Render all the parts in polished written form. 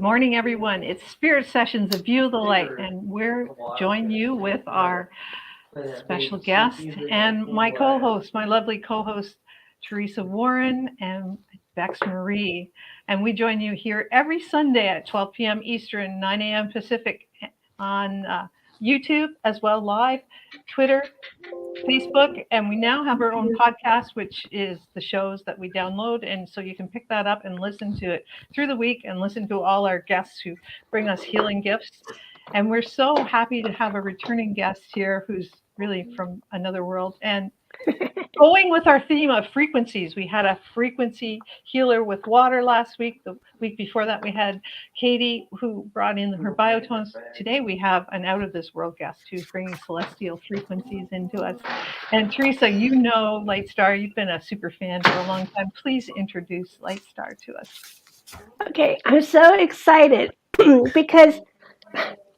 Good morning, everyone. It's Spirit Sessions of View of the Light, and we're join you with our special guest and my co-host, my lovely co-host, Teresa Warren and Bex Marie. And we join you here every Sunday at 12 p.m. Eastern, 9 a.m. Pacific on YouTube, as well live, Twitter, Facebook, and we now have our own podcast, which is the shows that we download, and so you can pick that up and listen to it through the week and listen to all our guests who bring us healing gifts. And we're so happy to have a returning guest here who's really from another world. And going with our theme of frequencies, we had a frequency healer with water last week. The week before that, we had Katie, who brought in her biotones. Today, we have an out-of-this-world guest who's bringing celestial frequencies into us. And Teresa, you know Lightstar. You've been a super fan for a long time. Please introduce Lightstar to us. Okay, I'm so excited because,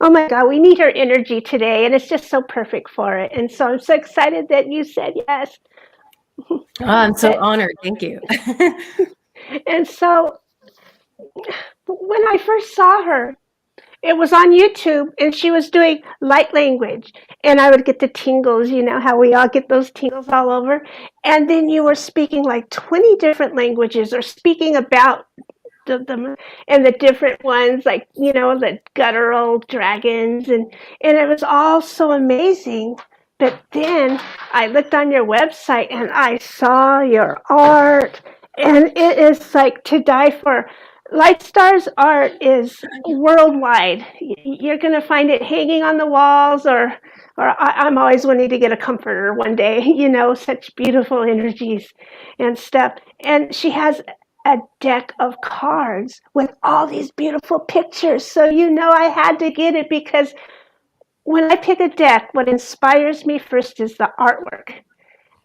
oh my God, we need her energy today, and it's just so perfect for it. And so I'm so excited that you said yes. Oh, I'm so honored. Thank you. And so when I first saw her, it was on YouTube, and she was doing light language, and I would get the tingles, you know how we all get those tingles all over. And then you were speaking like 20 different languages, or speaking about them and the different ones, like, you know, the guttural dragons, and it was all so amazing. But then I looked on your website and I saw your art, and it is like to die for. Lightstar's art is worldwide. You're going to find it hanging on the walls, or I'm always wanting to get a comforter one day, you know, such beautiful energies and stuff. And she has a deck of cards with all these beautiful pictures. So, you know, I had to get it because when I pick a deck, what inspires me first is the artwork.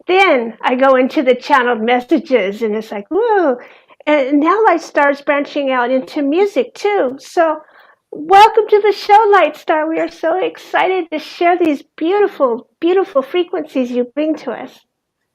Then I go into the channeled messages, and it's like, whoa. And now Lightstar's branching out into music too. So welcome to the show, Lightstar. We are so excited to share these beautiful, beautiful frequencies you bring to us.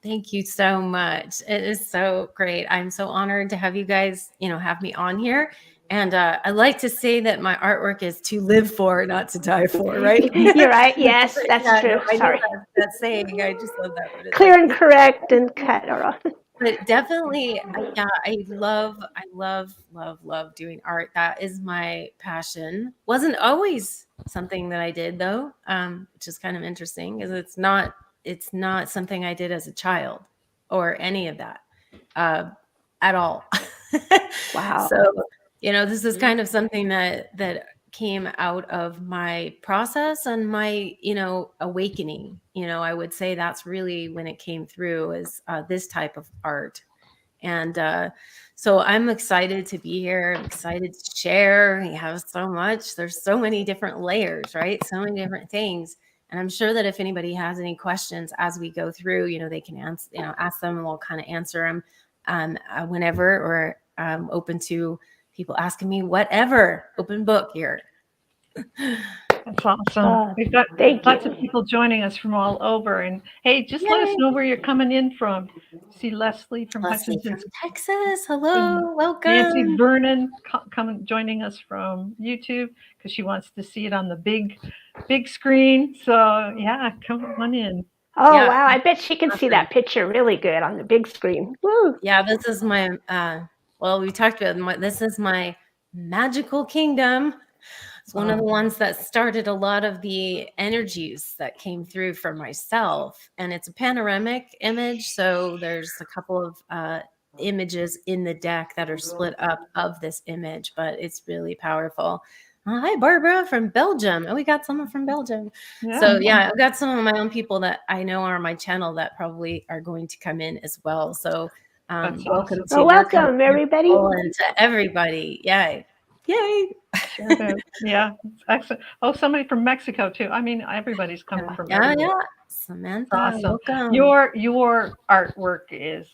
Thank you so much. It is so great. I'm so honored to have you guys, have me on here. And I like to say that my artwork is to live for, not to die for, right? You're right. Yes, that's true. I Sorry. know that saying. I just love that word. Clear and correct and cut off. But definitely, I love doing art. That is my passion. Wasn't always something that I did though, which is kind of interesting because it's not something I did as a child or any of that at all. Wow. So, this is kind of something that came out of my process and my, awakening. I would say that's really when it came through is this type of art. And so I'm excited to be here. I'm excited to share. We have so much. There's so many different layers, right? So many different things. And I'm sure that if anybody has any questions as we go through, they can ask them, and we'll kind of answer them whenever, or open to people asking me whatever. Open book here. That's awesome. We've got lots of people joining us from all over. And hey, just let us know where you're coming in from. See Leslie from Hutchinson, Texas. Hello, welcome. Nancy Vernon joining us from YouTube because she wants to see it on the big screen. So yeah, come on in. Oh yeah. Wow! I bet she can see that picture really good on the big screen. Woo. Yeah, this is my. We talked about this is my magical kingdom. It's one of the ones that started a lot of the energies that came through for myself. And it's a panoramic image. So there's a couple of images in the deck that are split up of this image, but it's really powerful. Hi, Barbara from Belgium. Oh, we got someone from Belgium. Yeah. So yeah, I've got some of my own people that I know are on my channel that probably are going to come in as well. So welcome to welcome everybody. And to everybody. Yay. Yeah, excellent. Oh, somebody from Mexico too. I mean, everybody's coming from everywhere. Yeah. Samantha, awesome. Welcome. Your artwork is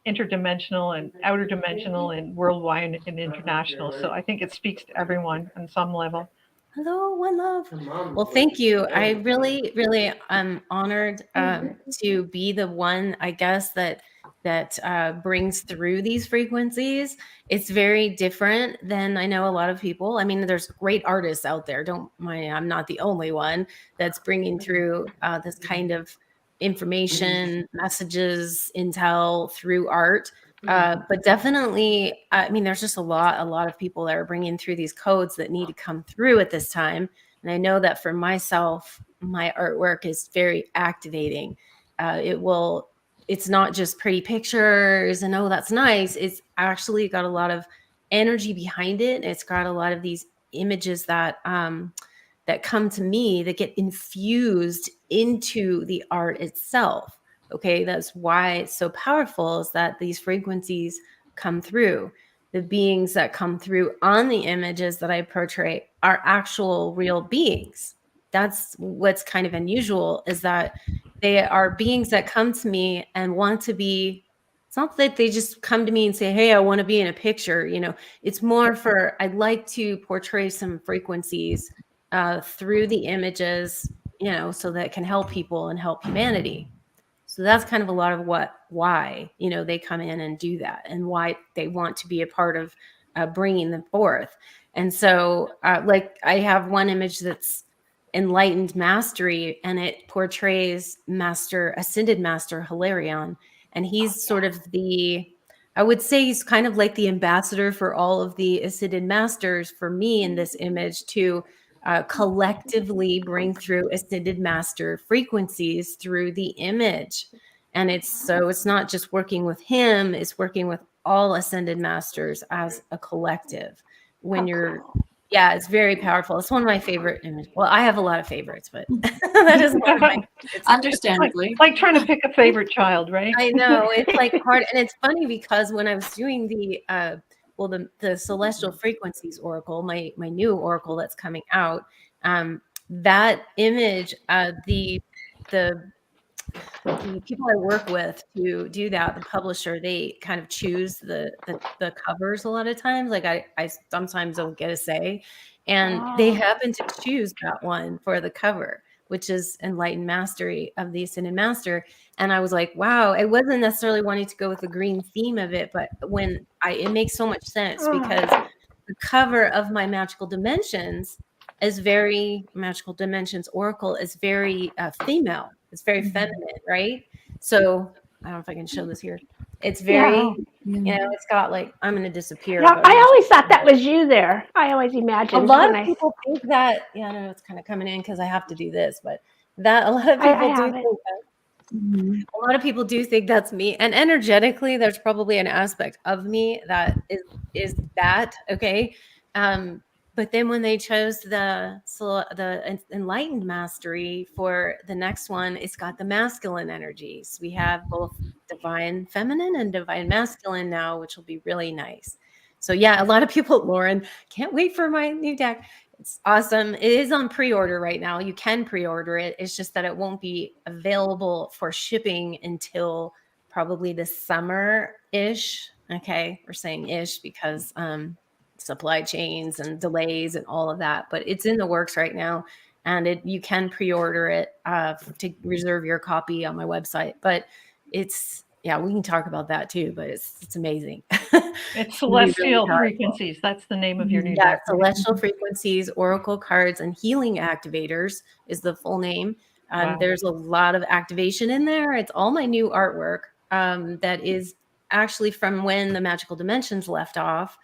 interdimensional and outer dimensional and worldwide and international. So I think it speaks to everyone on some level. Hello, one love. Well, thank you. I really, really am honored to be the one, I guess, that that brings through these frequencies. It's very different than I know a lot of people. I mean, there's great artists out there. Don't mind, I'm not the only one that's bringing through this kind of information, messages, intel through art. But definitely, I mean, there's just a lot of people that are bringing through these codes that need to come through at this time. And I know that for myself, my artwork is very activating. It's not just pretty pictures and, oh, that's nice. It's actually got a lot of energy behind it. It's got a lot of these images that that come to me that get infused into the art itself. Okay, that's why it's so powerful, is that these frequencies come through. The beings that come through on the images that I portray are actual real beings. That's what's kind of unusual, is that they are beings that come to me and want to be, it's not that they just come to me and say, hey, I want to be in a picture. You know, it's more for, I'd like to portray some frequencies through the images, you know, so that it can help people and help humanity. So that's kind of a lot of why, you know, they come in and do that, and why they want to be a part of bringing them forth. And so like I have one image that's enlightened mastery, and it portrays ascended master Hilarion. And he's sort of I would say he's kind of like the ambassador for all of the ascended masters for me in this image, to collectively bring through ascended master frequencies through the image. And it's not just working with him, it's working with all ascended masters as a collective. When yeah, it's very powerful. It's one of my favorite images. Well, I have a lot of favorites, but that is one of my favorites. Understandably. Like trying to pick a favorite child, right? I know, it's like hard. And it's funny because when I was doing the Celestial Frequencies Oracle, my new Oracle that's coming out, that image, the people I work with to do that, the publisher, they kind of choose the covers a lot of times. Like I sometimes don't get a say, and they happen to choose that one for the cover, which is Enlightened Mastery of the Ascended Master. And I was like, wow, I wasn't necessarily wanting to go with the green theme of it, but it makes so much sense, because the cover of my Magical Dimensions Oracle is very female. It's very feminine, right? So I don't know if I can show this here. It's very, you know, it's got like, I'm going to disappear. Yeah, I always thought that was you there. I always imagined. A lot of people think that, yeah, I know it's kind of coming in because I have to do this, but a lot of people do think that. A lot of people do think that's me. And energetically, there's probably an aspect of me that is that, okay? But then when they chose the Enlightened Mastery for the next one, it's got the masculine energies. We have both divine feminine and divine masculine now, which will be really nice. So yeah, a lot of people, Lauren, can't wait for my new deck. It's awesome. It is on pre-order right now. You can pre-order it. It's just that it won't be available for shipping until probably the summer-ish. Okay, we're saying ish because supply chains and delays and all of that, but it's in the works right now, and you can pre-order it to reserve your copy on my website. But it's, yeah, we can talk about that too, but it's amazing. It's Celestial Frequencies. That's the name of your new deck. Celestial Frequencies, Oracle Cards, and Healing Activators is the full name. Wow. There's a lot of activation in there. It's all my new artwork that is actually from when the Magical Dimensions left off.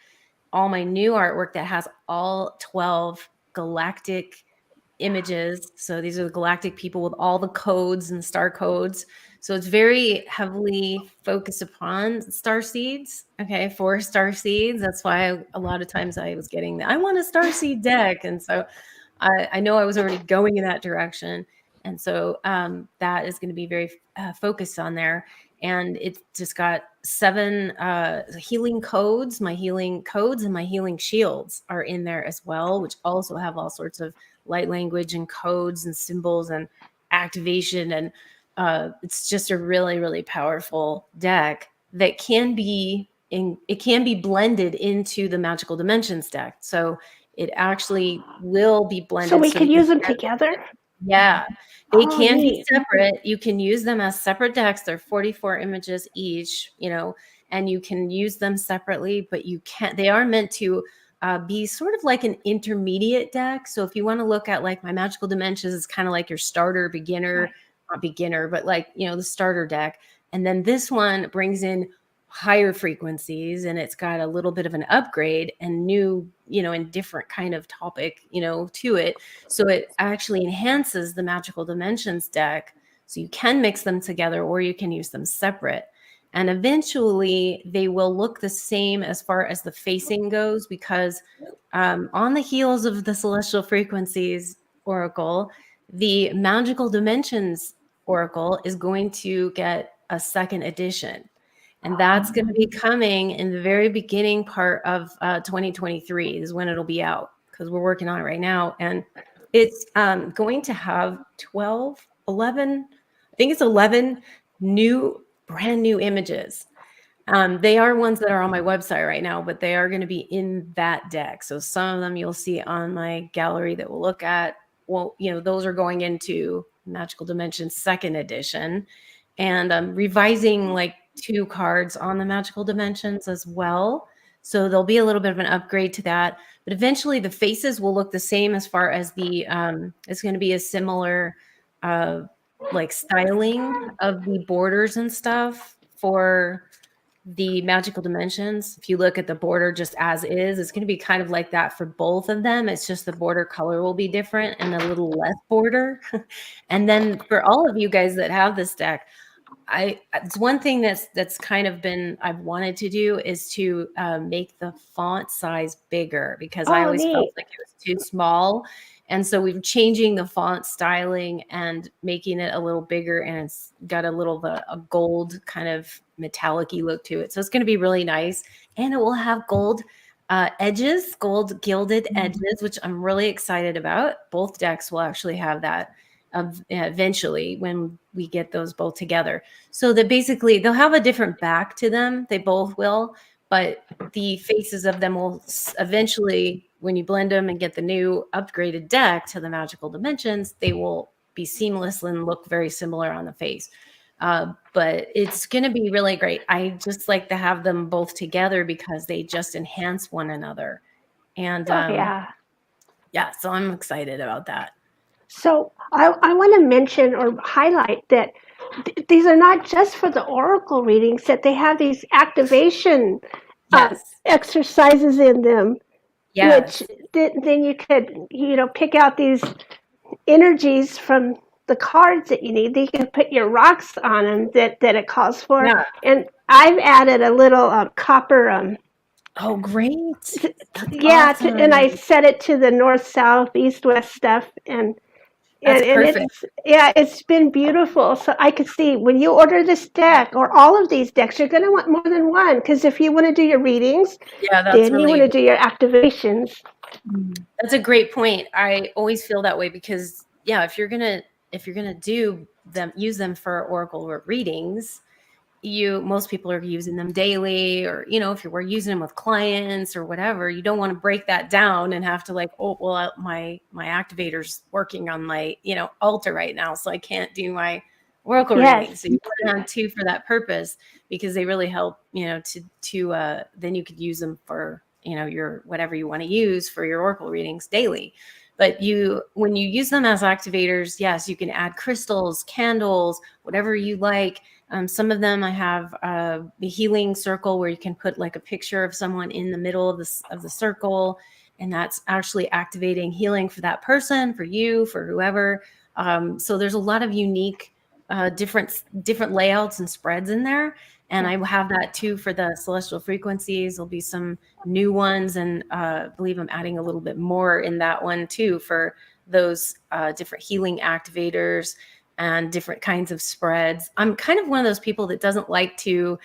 All my new artwork that has all 12 galactic images. So these are the galactic people with all the codes and star codes. So it's very heavily focused upon Starseeds. Okay, for Starseeds. That's why a lot of times I was getting I want a Starseed deck. And so I know I was already going in that direction. And so that is going to be very focused on there. And it's just got 7 healing codes. My healing codes and my healing shields are in there as well, which also have all sorts of light language and codes and symbols and activation. And it's just a really, really powerful deck that can be blended into the Magical Dimensions deck. So it actually will be blended. So we could use them together? Yeah, they Oh, can be neat. separate. You can use them as separate decks. They're 44 images each, and you can use them separately, but you can't, they are meant to be sort of like an intermediate deck. So if you want to look at like my magical dimensions, it's kind of like your starter beginner, not beginner, but like, the starter deck. And then this one brings in higher frequencies, and it's got a little bit of an upgrade and new, and different kind of topic, to it. So it actually enhances the magical dimensions deck. So you can mix them together or you can use them separate. And eventually they will look the same as far as the facing goes, because on the heels of the Celestial Frequencies Oracle, the Magical Dimensions Oracle is going to get a second edition. And that's going to be coming in the very beginning part of 2023 is when it'll be out, because we're working on it right now. And it's going to have 11 brand new images. They are ones that are on my website right now, but they are going to be in that deck. So some of them you'll see on my gallery that we'll look at. Well, those are going into Magical Dimensions second edition. And I'm revising like 2 cards on the magical dimensions as well. So there'll be a little bit of an upgrade to that. But eventually the faces will look the same as far as the, it's going to be a similar like styling of the borders and stuff for the magical dimensions. If you look at the border just as is, it's going to be kind of like that for both of them. It's just the border color will be different and a little less border. And then for all of you guys that have this deck, it's one thing that's kind of been I've wanted to do is to make the font size bigger, because I always felt like it was too small. And so we're changing the font styling and making it a little bigger, and it's got a little of a gold kind of metallic-y look to it. So it's going to be really nice, and it will have gold edges, gold gilded edges, which I'm really excited about. Both decks will actually have that eventually when we get those both together. So that basically they'll have a different back to them. They both will, but the faces of them will eventually, when you blend them and get the new upgraded deck to the magical dimensions, they will be seamless and look very similar on the face. But it's going to be really great. I just like to have them both together because they just enhance one another. And yeah, so I'm excited about that. So I want to mention or highlight that these are not just for the oracle readings, that they have these activation exercises in them, which then you could, pick out these energies from the cards that you need. You can put your rocks on them that it calls for. Yeah. And I've added a little copper. Oh, great. Awesome. And I set it to the north, south, east, west stuff. And it's been beautiful. So I could see when you order this deck or all of these decks, you're going to want more than one, because if you want to do your readings, then you want to do your activations. That's a great point. I always feel that way because if you're gonna do them, use them for oracle readings, most people are using them daily, or if you were using them with clients or whatever, you don't want to break that down and have to my activator's working on my altar right now, so I can't do my oracle reading. So you put it on 2 for that purpose, because they really help to then you could use them for your whatever you want to use for your oracle readings daily. But when you use them as activators, yes, you can add crystals, candles, whatever you like. Some of them I have the healing circle, where you can put like a picture of someone in the middle of the circle, and that's actually activating healing for that person, for you, for whoever. So there's a lot of unique different layouts and spreads in there. And I have that too for the celestial frequencies. There'll be some new ones, and I believe I'm adding a little bit more in that one too for those different healing activators and different kinds of spreads. I'm kind of one of those people that doesn't like to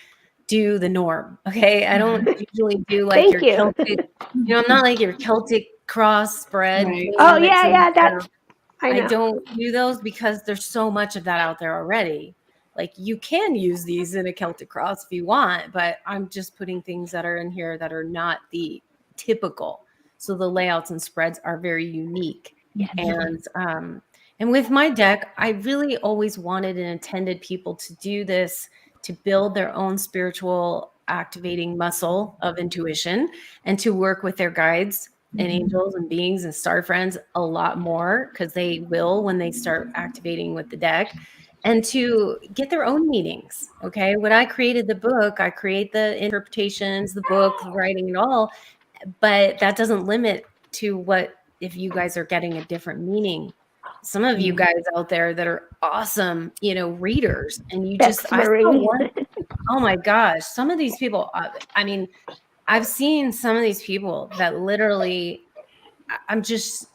do the norm. Okay, I don't usually do like your Celtic. I'm not like your Celtic cross spread. Right. Oh yeah, that's. I don't do those because there's so much of that out there already. Like, you can use these in a Celtic cross if you want, but I'm just putting things that are in here that are not the typical. So the layouts and spreads are very unique. Yeah. And And with my deck, I really always wanted and intended people to do this to build their own spiritual activating muscle of intuition and to work with their guides and angels and beings and star friends a lot more, because they will when they start activating with the deck, and to get their own meanings. Okay. When I created the book, I create the interpretations, the book, the writing, and all, but that doesn't limit to what if you guys are getting a different meaning. Some of you guys out there that are awesome, readers, and you Bex just, I saw Marie. one, oh my gosh, some of these people, I mean, I've seen some of these people that literally, I'm just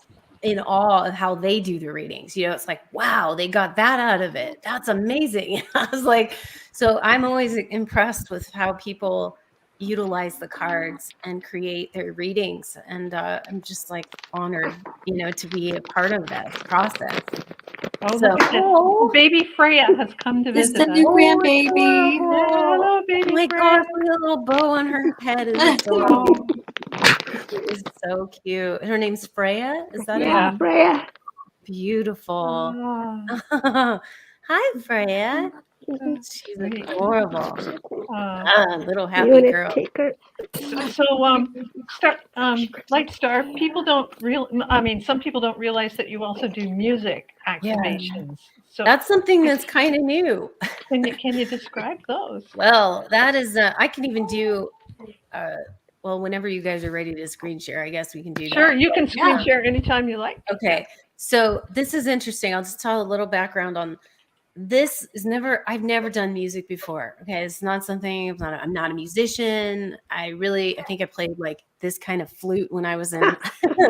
in awe of how they do the readings. It's like, wow, they got that out of it. That's amazing. I was like, so I'm always impressed with how people utilize the cards and create their readings. And I'm just like honored, to be a part of that process. Oh, So, look at this. Baby Freya has come to It's visit the us. new grandbaby. Hello, Oh baby my Freya. gosh, with a little bow on her head is so, it is so cute. Her name's Freya. Is that Yeah, it? Freya. Beautiful. Oh, Hi, Freya. She's adorable. Little happy Unit girl. taker. so, Lightstar, some people don't realize that you also do music activations. So That's something that's kind of new. can you describe those? Well, that is, I can even do, whenever you guys are ready to screen share, I guess we can do that. Sure, you can screen share anytime you like. Okay. So this is interesting. I'll just tell a little background on this. I've never done music before. Okay. It's not something, I'm not a musician. I think I played like this kind of flute when I was in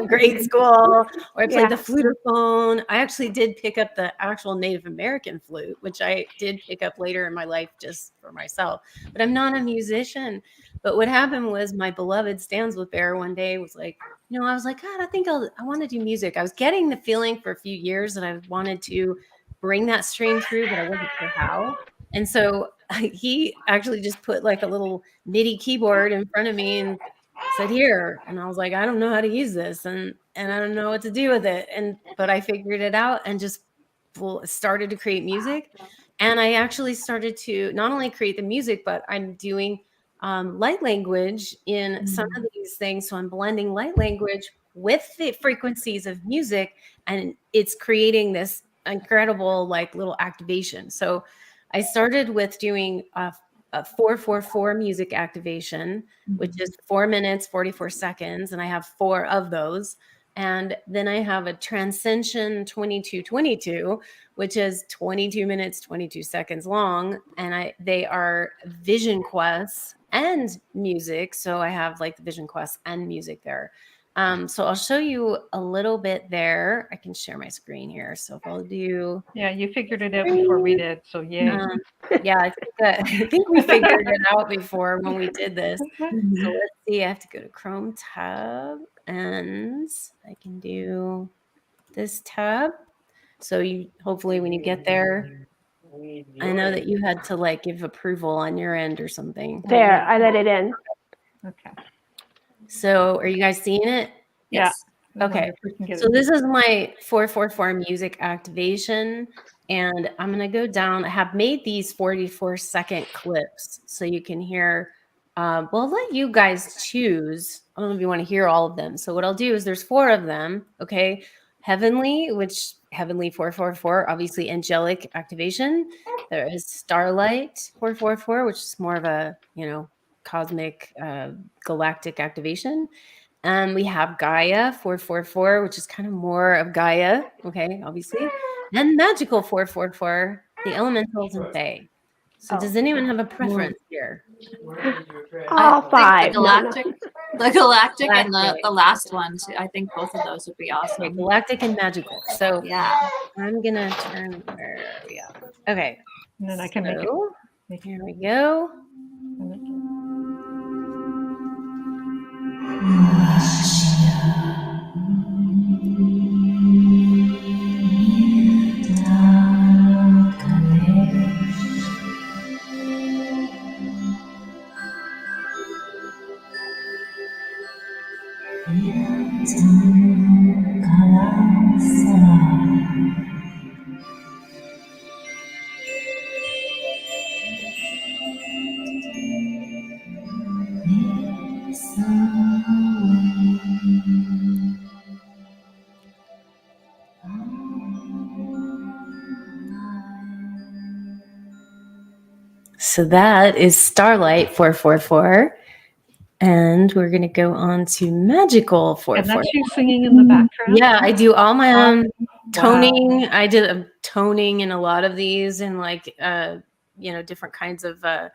grade school, or I played the flutophone. I actually did pick up the actual Native American flute, which I did pick up later in my life just for myself, but I'm not a musician. But what happened was my beloved Stands with Bear one day was like, I was like, God, I want to do music. I was getting the feeling for a few years that I wanted to bring that stream through, but I wasn't sure how. And so he actually just put like a little MIDI keyboard in front of me and said, here. And I was like, I don't know how to use this. And I don't know what to do with it. But I figured it out and just started to create music. And I actually started to not only create the music, but I'm doing light language in some of these things. So I'm blending light language with the frequencies of music, and it's creating this incredible like little activation. So I started with doing a 444 music activation, which is 4 minutes, 44 seconds. And I have 4 of those. And then I have a Transcension 2222, which is 22 minutes, 22 seconds long. And they are vision quests and music. So I have like the vision quests and music there. So I'll show you a little bit there. I can share my screen here. So if I'll do. Yeah, you figured it out before we did. So yay. Yeah, I think we figured it out before when we did this. So let's see. I have to go to Chrome tab, and I can do this tab. So hopefully when you get there, I know that you had to like give approval on your end or something. There, I let it in. Okay. So are you guys seeing it? Yes. Okay. So this is my 444 music activation. And I'm going to go down. I have made these 44-second clips so you can hear. I'll let you guys choose. I don't know if you want to hear all of them. So what I'll do is there's 4 of them. Okay. Heavenly 444, obviously angelic activation. There is Starlight 444, which is more of a, cosmic galactic activation. We have Gaia 444, which is kind of more of Gaia. Okay, obviously. And Magical 444, the elementals and Fae. So does anyone have a preference here? All 5. The galactic and the last one. I think both of those would be awesome. Okay, galactic and magical. So yeah, I'm gonna turn where are we at? Okay. And then I can make it. Here we go. So that is Starlight 444. And we're going to go on to Magical 444. And that's you singing in the background? Yeah, I do all my own toning. Wow. I did a toning in a lot of these and like, different kinds of, I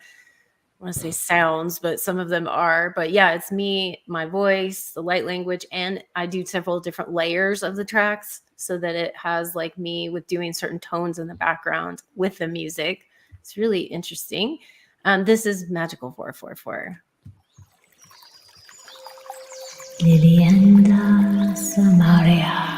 want to say sounds, but some of them are. But yeah, it's me, my voice, the light language, and I do several different layers of the tracks so that it has like me with doing certain tones in the background with the music. It's really interesting. This is Magical 444. Lilienda Samaria.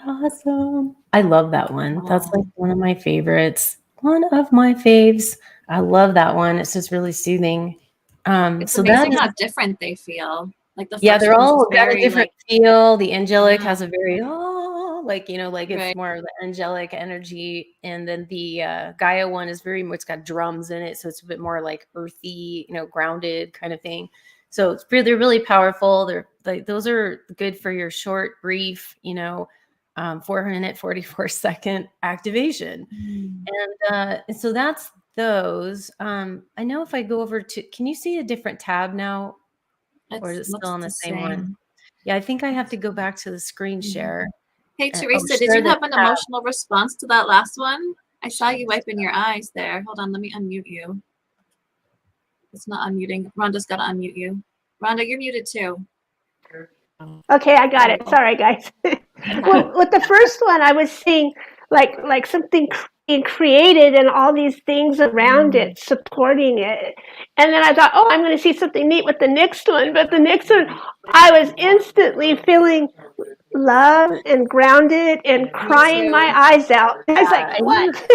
Awesome. I love that one. That's like one of my favorites. One of my faves. I love that one. It's just really soothing. It's amazing how different they feel. Like the they're all got a very, different feel. The angelic has a very it's more of the angelic energy, and then the Gaia one is very much got drums in it, so it's a bit more like earthy, grounded kind of thing. So it's they're really powerful. They're like those are good for your short, brief, 4-minute, 44-second activation. And so that's those. I know if I go over to, can you see a different tab now? Or is it still on the same one? Yeah, I think I have to go back to the screen share. Hey, Teresa, did you have an emotional response to that last one? I saw you wiping your eyes there. Hold on, let me unmute you. It's not unmuting. Rhonda's got to unmute you. Rhonda, you're muted too. Okay, I got it. Sorry, guys. Well, with the first one, I was seeing like something being created and all these things around it supporting it. And then I thought, oh, I'm going to see something neat with the next one. But the next one, I was instantly feeling love and grounded and crying my eyes out. I was like, what?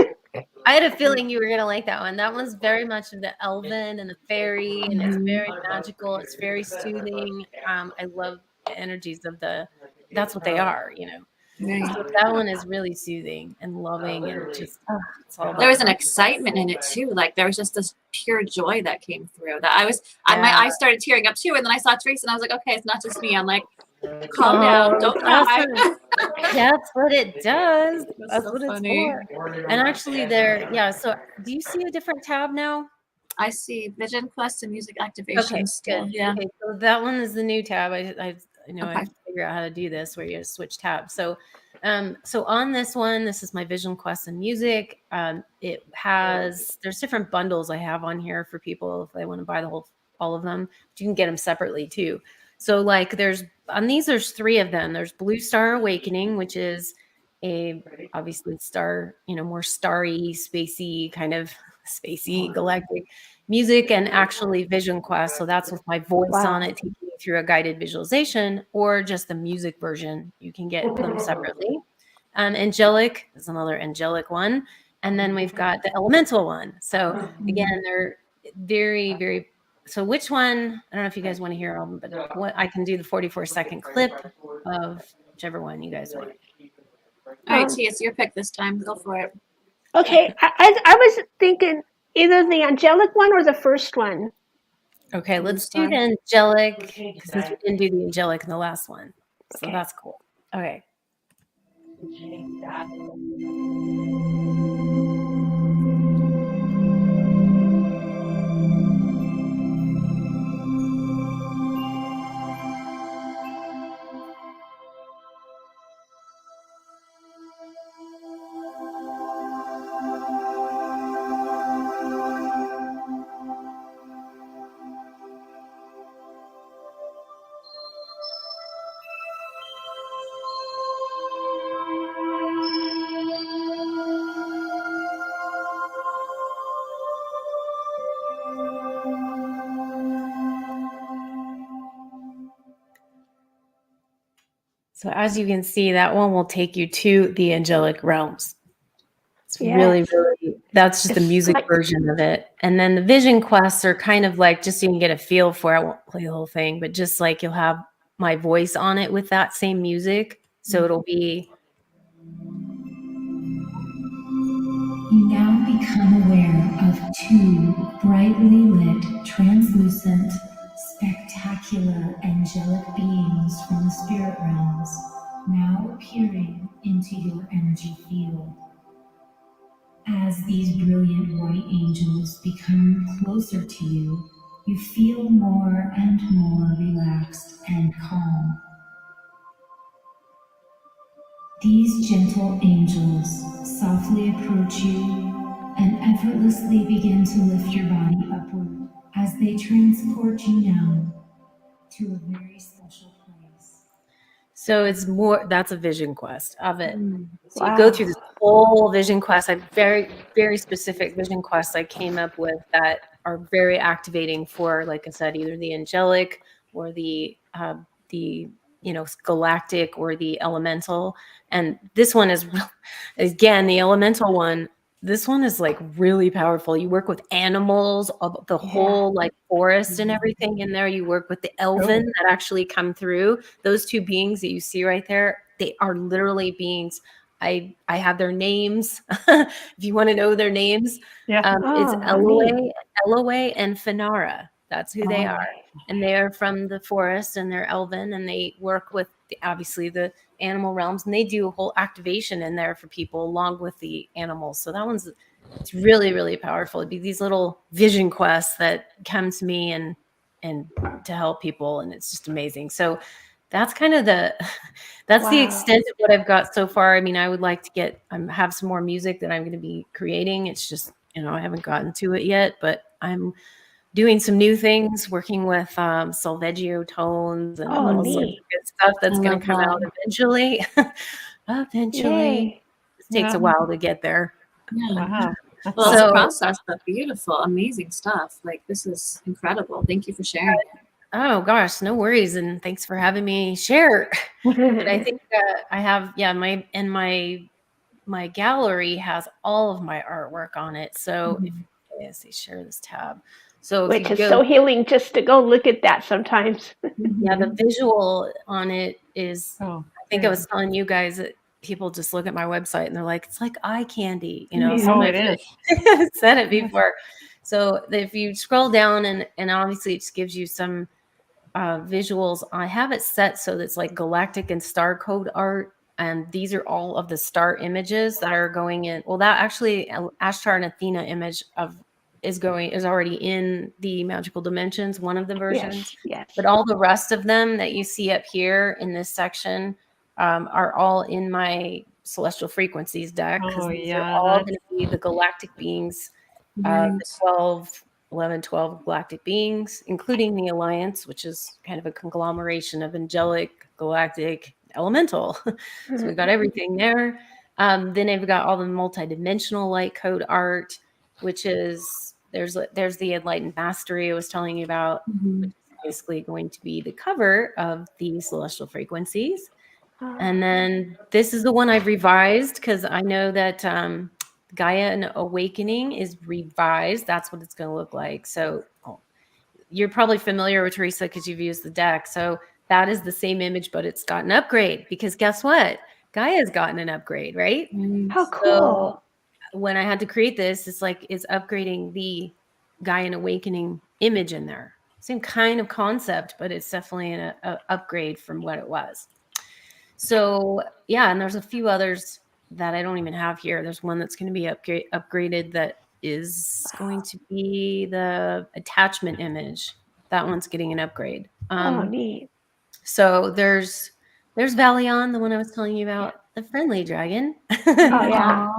I had a feeling you were going to like that one. That one's very much of the elven and the fairy, and it's very magical. It's very soothing. I love the energies of that's what they are, So that one is really soothing and loving, and just it's all there was an excitement in it too. Like there was just this pure joy that came through. That my eyes started tearing up too, and then I saw Teresa, and I was like, okay, it's not just me. I'm like, calm down, don't cry. That's what it does. That's so what funny. It's for. And actually, so do you see a different tab now? I see Vision Quest and Music Activation. Okay, still. good. Yeah. Okay, so that one is the new tab. I Okay. have to figure out how to do this where you just switch tabs. So on this one, this is my Vision Quest and Music. There's different bundles I have on here for people if they want to buy all of them. But you can get them separately too. So like there's 3 of them. There's Blue Star Awakening, which is obviously star, more starry, spacey kind of spacey galactic music, and actually Vision Quest. So that's with my voice on it, taking you through a guided visualization, or just the music version. You can get them separately. Angelic is another angelic one. And then we've got the elemental one. So again, they're very, very, so which one, I don't know if you guys want to hear them, but what I can do the 44-second clip of whichever one you guys want. All right, T, it's your pick this time. Go for it. Okay, I was thinking either the angelic one or the first one. Okay, let's do the angelic, since we didn't do the angelic in the last one. So that's cool. Okay. So as you can see, that one will take you to the angelic realms. It's Yes. really, that's just the It's music like- version of it. And then the vision quests are kind of like, just so you can get a feel for it. I won't play the whole thing, but just like you'll have my voice on it with that same music. So it'll be. You now become aware of two brightly lit, translucent, spectacular angelic beings from the spirit realms now appearing into your energy field. As these brilliant white angels become closer to you, you feel more and more relaxed and calm. These gentle angels softly approach you and effortlessly begin to lift your body upward as they transport you now to a very special place. So it's more, that's a vision quest of it. So you Wow. go through this whole vision quest. I very, very specific vision quests I came up with that are very activating for, like I said, either the angelic or the galactic or the elemental. And this one is, again, the elemental one. This one is like really powerful. You work with animals of the whole like forest and everything in there. You work with the elven that actually come through. Those two beings that you see right there, they are literally beings. I have their names. If you want to know their names, Yeah. it's neat. Eloway and Finara. That's who they are. And they are from the forest and they're elven and they work with obviously the animal realms and they do a whole activation in there for people along with the animals. So that one's, it's really, really powerful. It'd be these little vision quests that come to me and to help people. And it's just amazing. So that's kind of the extent of what I've got so far. I mean, I would like to have some more music that I'm going to be creating. It's just, I haven't gotten to it yet, but I'm doing some new things, working with solfeggio tones and all sorts of good stuff that's going to come out eventually. Yay. It takes a while to get there. Yeah. Wow. Well, it's a process, but beautiful, amazing stuff. Like, this is incredible. Thank you for sharing. Oh gosh, no worries, and thanks for having me share. But I think I have, my gallery has all of my artwork on it. So if I say share this tab, so if Which you is go, so healing just to go look at that sometimes. yeah, the visual on it is. Oh, I think I was telling you guys that people just look at my website and they're like, it's like eye candy, Oh, So it is. I've said it before. So if you scroll down and obviously it just gives you some visuals. I have it set so that's like galactic and star code art. And these are all of the star images that are going in. Well, that actually Ashtar and Athena image is already in the magical dimensions, one of the versions. Yes. But all the rest of them that you see up here in this section are all in my celestial frequencies deck. Oh, These are all going to be the galactic beings, the 11-12 galactic beings, including the Alliance, which is kind of a conglomeration of angelic, galactic, elemental. So we've got everything there. Then I've got all the multidimensional light code art, which is there's the Enlightened Mastery I was telling you about, which is basically going to be the cover of the celestial frequencies. And then this is the one I've revised because I know that Gaia and Awakening is revised. That's what it's going to look like. So you're probably familiar with Teresa because you've used the deck. So that is the same image, but it's got an upgrade because guess what? Gaia's gotten an upgrade, right? How cool. So when I had to create this, it's upgrading the Gaia and Awakening image in there. Same kind of concept, but it's definitely an upgrade from what it was. So yeah, and there's a few others that I don't even have here. There's one that's going to be upgraded that is going to be the attachment image. That one's getting an upgrade. Neat. So there's Valion, the one I was telling you about, the friendly dragon. Oh, yeah.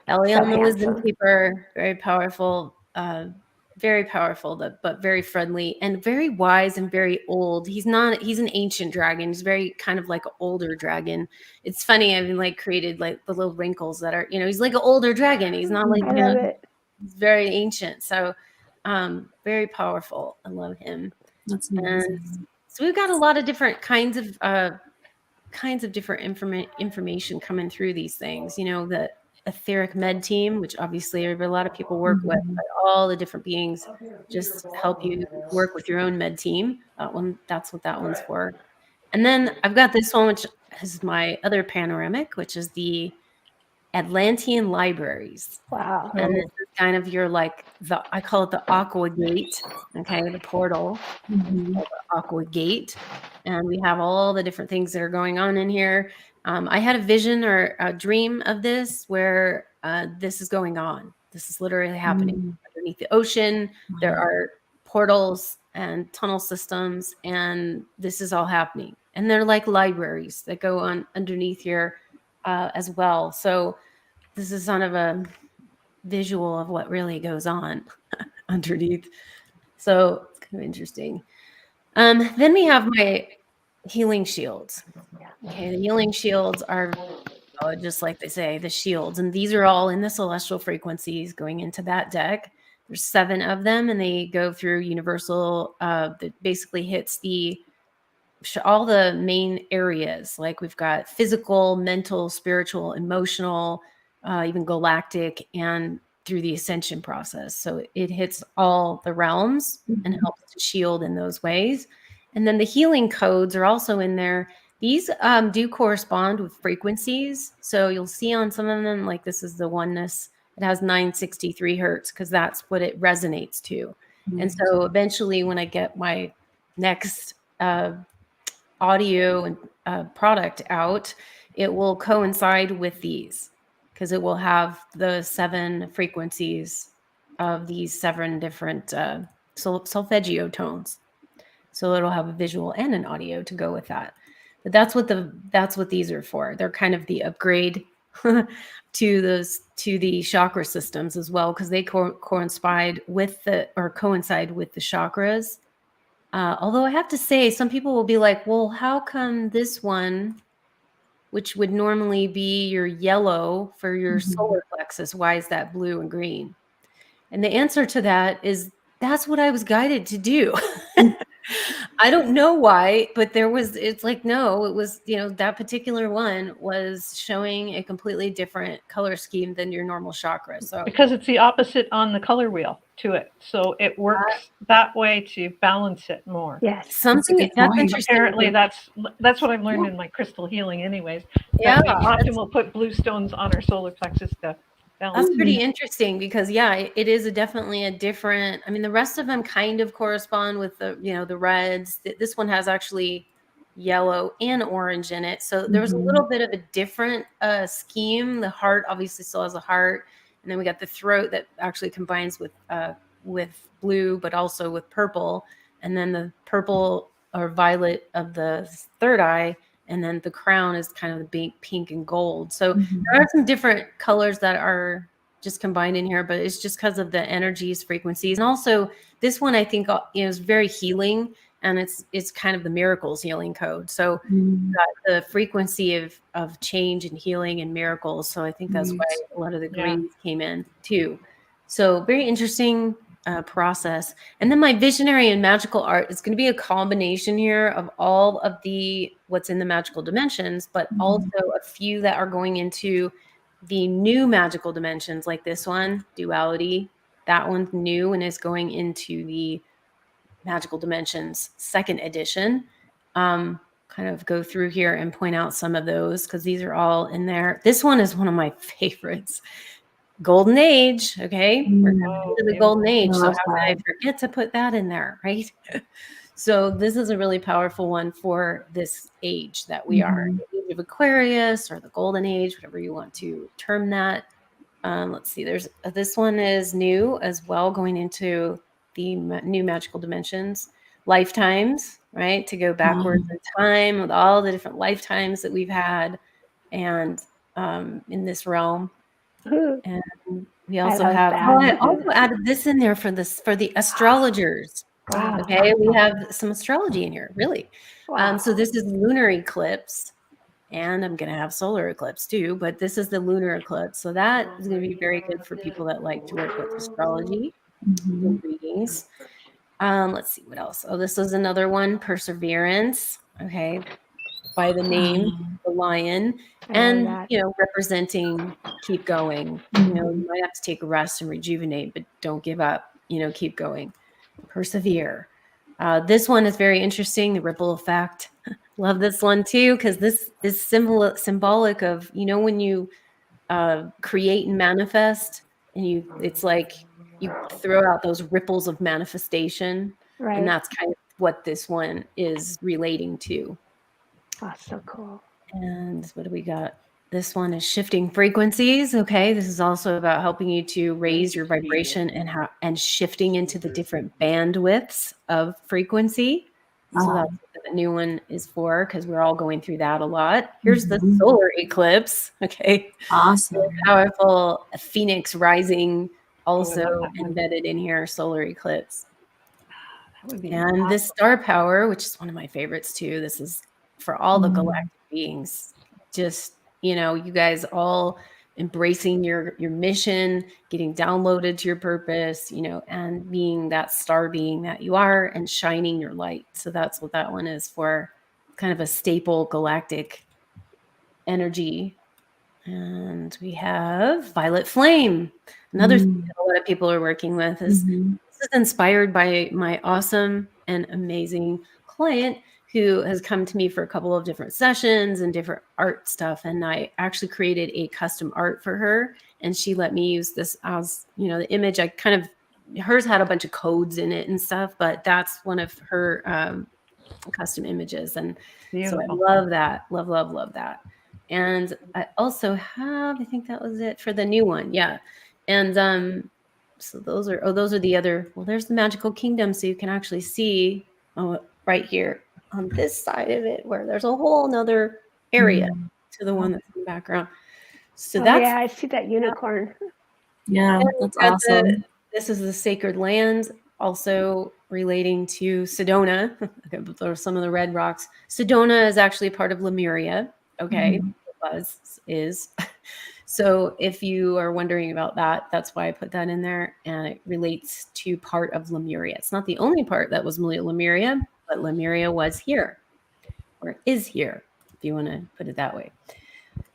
Elion, the wisdom handsome. keeper, very powerful, but very friendly and very wise and very old. He's an ancient dragon. He's very kind of like an older dragon. It's funny. I've created like the little wrinkles that are, he's like an older dragon. He's not like, I love it. he's very ancient. So, very powerful. I love him. That's amazing. And so we've got a lot of different kinds of kinds of different information coming through these things. You know, the etheric med team, which obviously a lot of people work with, but all the different beings just help you work with your own med team. That one, that's what that one's for. And then I've got this one, which is my other panoramic, which is the Atlantean Libraries. Wow. And this is kind of your, like, I call it the Aqua Gate, okay, the portal, the Aqua Gate. And we have all the different things that are going on in here. I had a vision or a dream of this where this is going on. This is literally happening underneath the ocean. There are portals and tunnel systems, and this is all happening. And they're like libraries that go on underneath here as well. So this is kind of a visual of what really goes on underneath. So it's kind of interesting. Then we have my healing shields. Okay, the healing shields are just like they say, the shields. And these are all in the celestial frequencies going into that deck. There's 7 of them, and they go through universal, that basically hits all the main areas. Like we've got physical, mental, spiritual, emotional, even galactic, and through the ascension process. So it hits all the realms and helps to shield in those ways. And then the healing codes are also in there. These do correspond with frequencies. So you'll see on some of them, like this is the oneness. It has 963 hertz because that's what it resonates to. And so eventually when I get my next audio and product out, it will coincide with these because it will have the 7 frequencies of these 7 different solfeggio tones. So it'll have a visual and an audio to go with that. But that's what these are for. They're kind of the upgrade to the chakra systems as well, because they coincide with the chakras. Although I have to say, some people will be like, well, how come this one, which would normally be your yellow for your solar plexus, why is that blue and green? And the answer to that is that's what I was guided to do. I don't know why, but it's like, no, it was, that particular one was showing a completely different color scheme than your normal chakra. So because it's the opposite on the color wheel to it. So it works that way to balance it more. Yes. Something that's interesting. Apparently that's what I've learned in my crystal healing anyways. Yeah. We often will put blue stones on our solar plexus to balance. That's pretty interesting because it is definitely a different, I mean, the rest of them kind of correspond with the reds. This one has actually yellow and orange in it. So there was a little bit of a different scheme. The heart obviously still has a heart. And then we got the throat that actually combines with blue, but also with purple. And then the purple or violet of the third eye. And then the crown is kind of the pink and gold. So there are some different colors that are just combined in here, but it's just because of the energies, frequencies. And also this one, I think, is very healing, and it's kind of the miracles healing code. So got the frequency of change and healing and miracles. So I think that's why a lot of the greens came in too. So very interesting process. And then my visionary and magical art is going to be a combination here of all of what's in the magical dimensions, but also a few that are going into the new magical dimensions, like this one, duality. That one's new and is going into the magical dimensions 2nd edition. Kind of go through here and point out some of those because these are all in there. This one is one of my favorites. Golden Age, okay? We're coming to the Golden Age, so how could I forget to put that in there, right? So this is a really powerful one for this age that we are, the age of Aquarius or the Golden Age, whatever you want to term that. Let's see, this one is new as well, going into the new magical dimensions, lifetimes, right? To go backwards in time with all the different lifetimes that we've had, and in this realm. And we also have, I also added this in there for the astrologers. Wow. Okay, we have some astrology in here, really. Wow. So this is Lunar Eclipse, and I'm going to have Solar Eclipse too, but this is the Lunar Eclipse. So that is going to be very good for people that like to work with astrology and readings. Let's see what else. Oh, this is another one, Perseverance. Okay. by the name, the lion, I love and, that. representing keep going. You might have to take a rest and rejuvenate, but don't give up, keep going, persevere. This one is very interesting, the ripple effect. Love this one too, because this is symbolic of, when you create and manifest, and it's like you throw out those ripples of manifestation, Right. and that's kind of what this one is relating to. Oh, so cool. And what do we got? This one is shifting frequencies. Okay, this is also about helping you to raise your vibration and shifting into the different bandwidths of frequency. So that's what the new one is for, because we're all going through that a lot. Here's the solar eclipse. Okay, Awesome. Powerful phoenix rising, also embedded in here. Solar eclipse. And awesome. this star power, which is one of my favorites too. This is for all the galactic beings. Just, you guys all embracing your mission, getting downloaded to your purpose, and being that star being that you are and shining your light. So that's what that one is for, kind of a staple galactic energy. And we have Violet Flame. Another thing that a lot of people are working with is this is inspired by my awesome and amazing client who has come to me for a couple of different sessions and different art stuff. And I actually created a custom art for her, and she let me use this as, the image. Hers had a bunch of codes in it and stuff, but that's one of her custom images. And so I love that. Love that. And I also have, I think that was it for the new one. Yeah. And so those are the other, well, there's the magical kingdom. So you can actually see right here on this side of it, where there's a whole nother area to the one that's in the background. So yeah, I see that unicorn. Yeah, that's awesome. This is the sacred land, also relating to Sedona. Okay, but there's some of the red rocks. Sedona is actually part of Lemuria. Okay, is. So if you are wondering about that, that's why I put that in there. And it relates to part of Lemuria. It's not the only part that was Lemuria, but Lemuria was here, or is here, if you want to put it that way.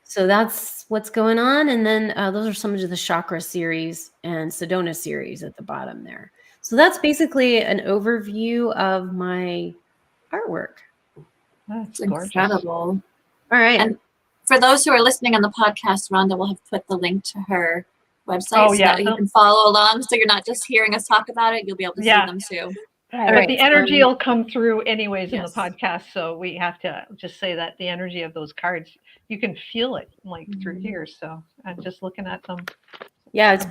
So that's what's going on. And then those are some of the Chakra series and Sedona series at the bottom there. So that's basically an overview of my artwork. That's incredible. All right. And for those who are listening on the podcast, Rhonda will have put the link to her website so that you can follow along. So you're not just hearing us talk about it, you'll be able to see them too. But the energy will come through anyways in the podcast. So we have to just say that the energy of those cards, you can feel it like through here. So I'm just looking at them. Yeah, it's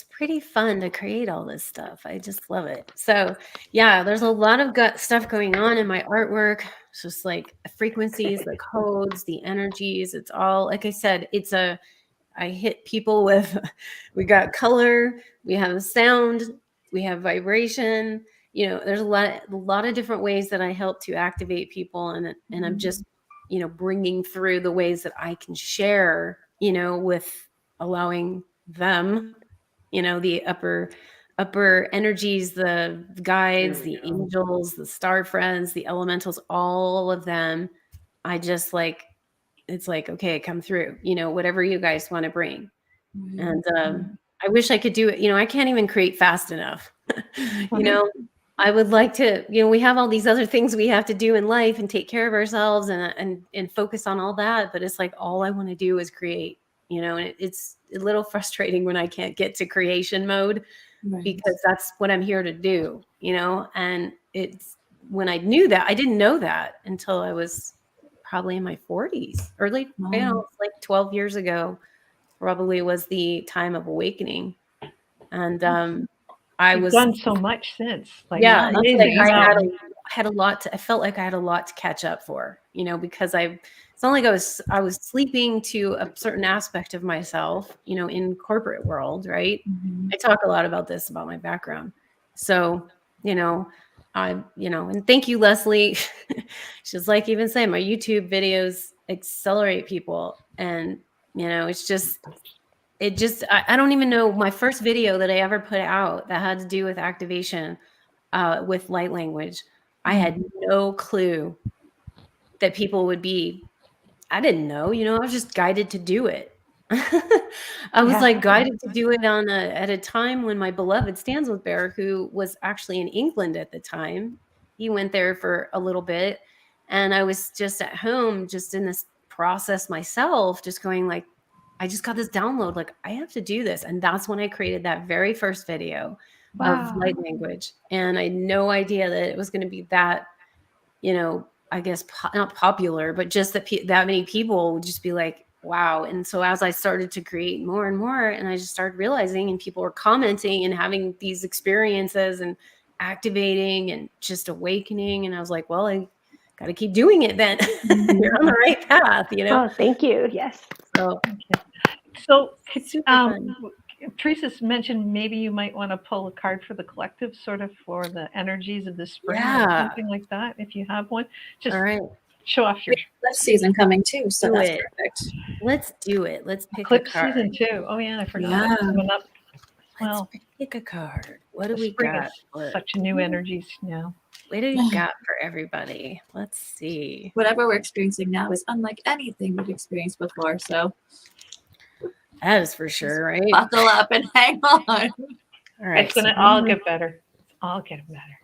pretty fun to create all this stuff. I just love it. So yeah, there's a lot of stuff going on in my artwork. It's just like the frequencies, the codes, the energies. It's all, like I said, I hit people with, we got color, we have sound, we have vibration. There's a lot of different ways that I help to activate people, and I'm just, bringing through the ways that I can share, with allowing them, the upper energies, the guides, the angels, the star friends, the elementals, all of them. I just it's like, okay, come through, whatever you guys want to bring. And I wish I could do it. I can't even create fast enough. I would like to, we have all these other things we have to do in life and take care of ourselves and focus on all that. But it's like, all I want to do is create, and it's a little frustrating when I can't get to creation mode, because that's what I'm here to do, and it's when I knew that, I didn't know that until I was probably in my 40s, early, like 12 years ago, probably was the time of awakening. And You've done so much since. I had a lot I felt like I had a lot to catch up for, because it's not like I was sleeping to a certain aspect of myself, in corporate world, right? I talk a lot about this, about my background. So, and thank you, Leslie. She's like, even saying my YouTube videos accelerate people. And, I don't even know, my first video that I ever put out that had to do with activation with light language, I had no clue that people would be, I didn't know, I was just guided to do it. I was like guided to do it at a time when my beloved Stanzworth Bear, who was actually in England at the time, he went there for a little bit, and I was just at home, just in this process myself, just going like, I just got this download, like I have to do this. And that's when I created that very first video of light language. And I had no idea that it was going to be that, I guess not popular, but just that that many people would just be like, wow. And so as I started to create more and more, and I just started realizing, and people were commenting and having these experiences and activating and just awakening. And I was like, well, I got to keep doing it then. You're on the right path, Oh, thank you. Yes. So Teresa's mentioned maybe you might want to pull a card for the collective, sort of for the energies of the spring or something like that. If you have one, just show off your eclipse season coming too. So that's perfect. Let's do it. Let's pick eclipse a card. season too. Oh yeah, I forgot. It's coming up. Well, let's pick a card. What do we got? Such new energies now. What do you got for everybody? Let's see. Whatever we're experiencing now is unlike anything we've experienced before. So that is for sure, right? Buckle up and hang on. All right. It's gonna all get better. It's all getting better.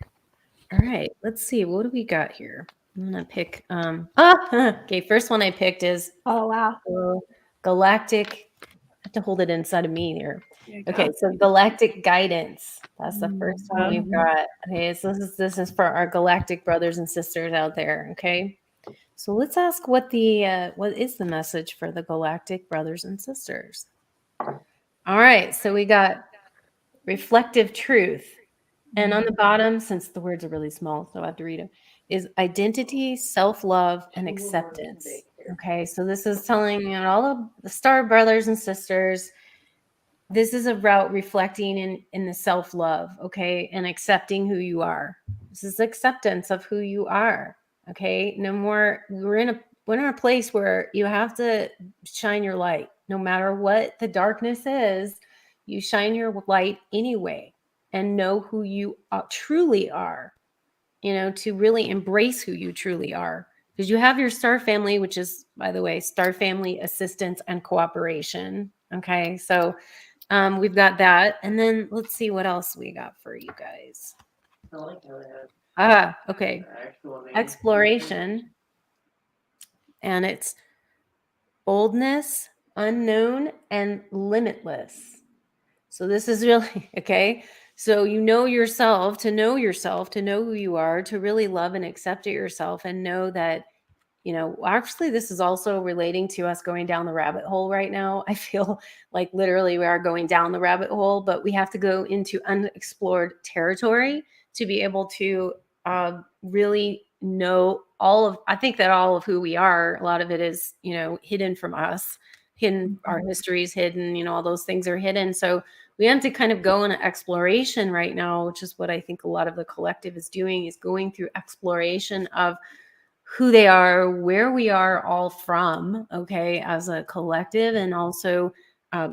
All right. Let's see. What do we got here? I'm gonna pick. Okay. First one I picked is Galactic. I have to hold it inside of me here. Okay, so Galactic Guidance. That's the first one we've got. Okay, so this is for our galactic brothers and sisters out there. Okay, so let's ask what is the message for the galactic brothers and sisters. All right, so we got reflective truth, and on the bottom, since the words are really small, so I have to read them, is identity, self-love, and acceptance. Okay, so this is telling all of the star brothers and sisters. This is about reflecting in the self-love, okay, and accepting who you are. This is acceptance of who you are, okay? No more, we're in a place where you have to shine your light. No matter what the darkness is, you shine your light anyway and know who you truly are, to really embrace who you truly are. Because you have your star family, which is, by the way, star family assistance and cooperation, okay? So we've got that. And then let's see what else we got for you guys. Okay. Exploration. And it's boldness, unknown, and limitless. So this is really, okay. So yourself, to know who you are, to really love and accept it yourself, and know that, actually this is also relating to us going down the rabbit hole right now. I feel like literally we are going down the rabbit hole, but we have to go into unexplored territory to be able to really know I think that all of who we are, a lot of it is, hidden from us, our history is hidden, all those things are hidden. So we have to kind of go on an exploration right now, which is what I think a lot of the collective is doing, is going through exploration of who they are, where we are all from, okay, as a collective, and also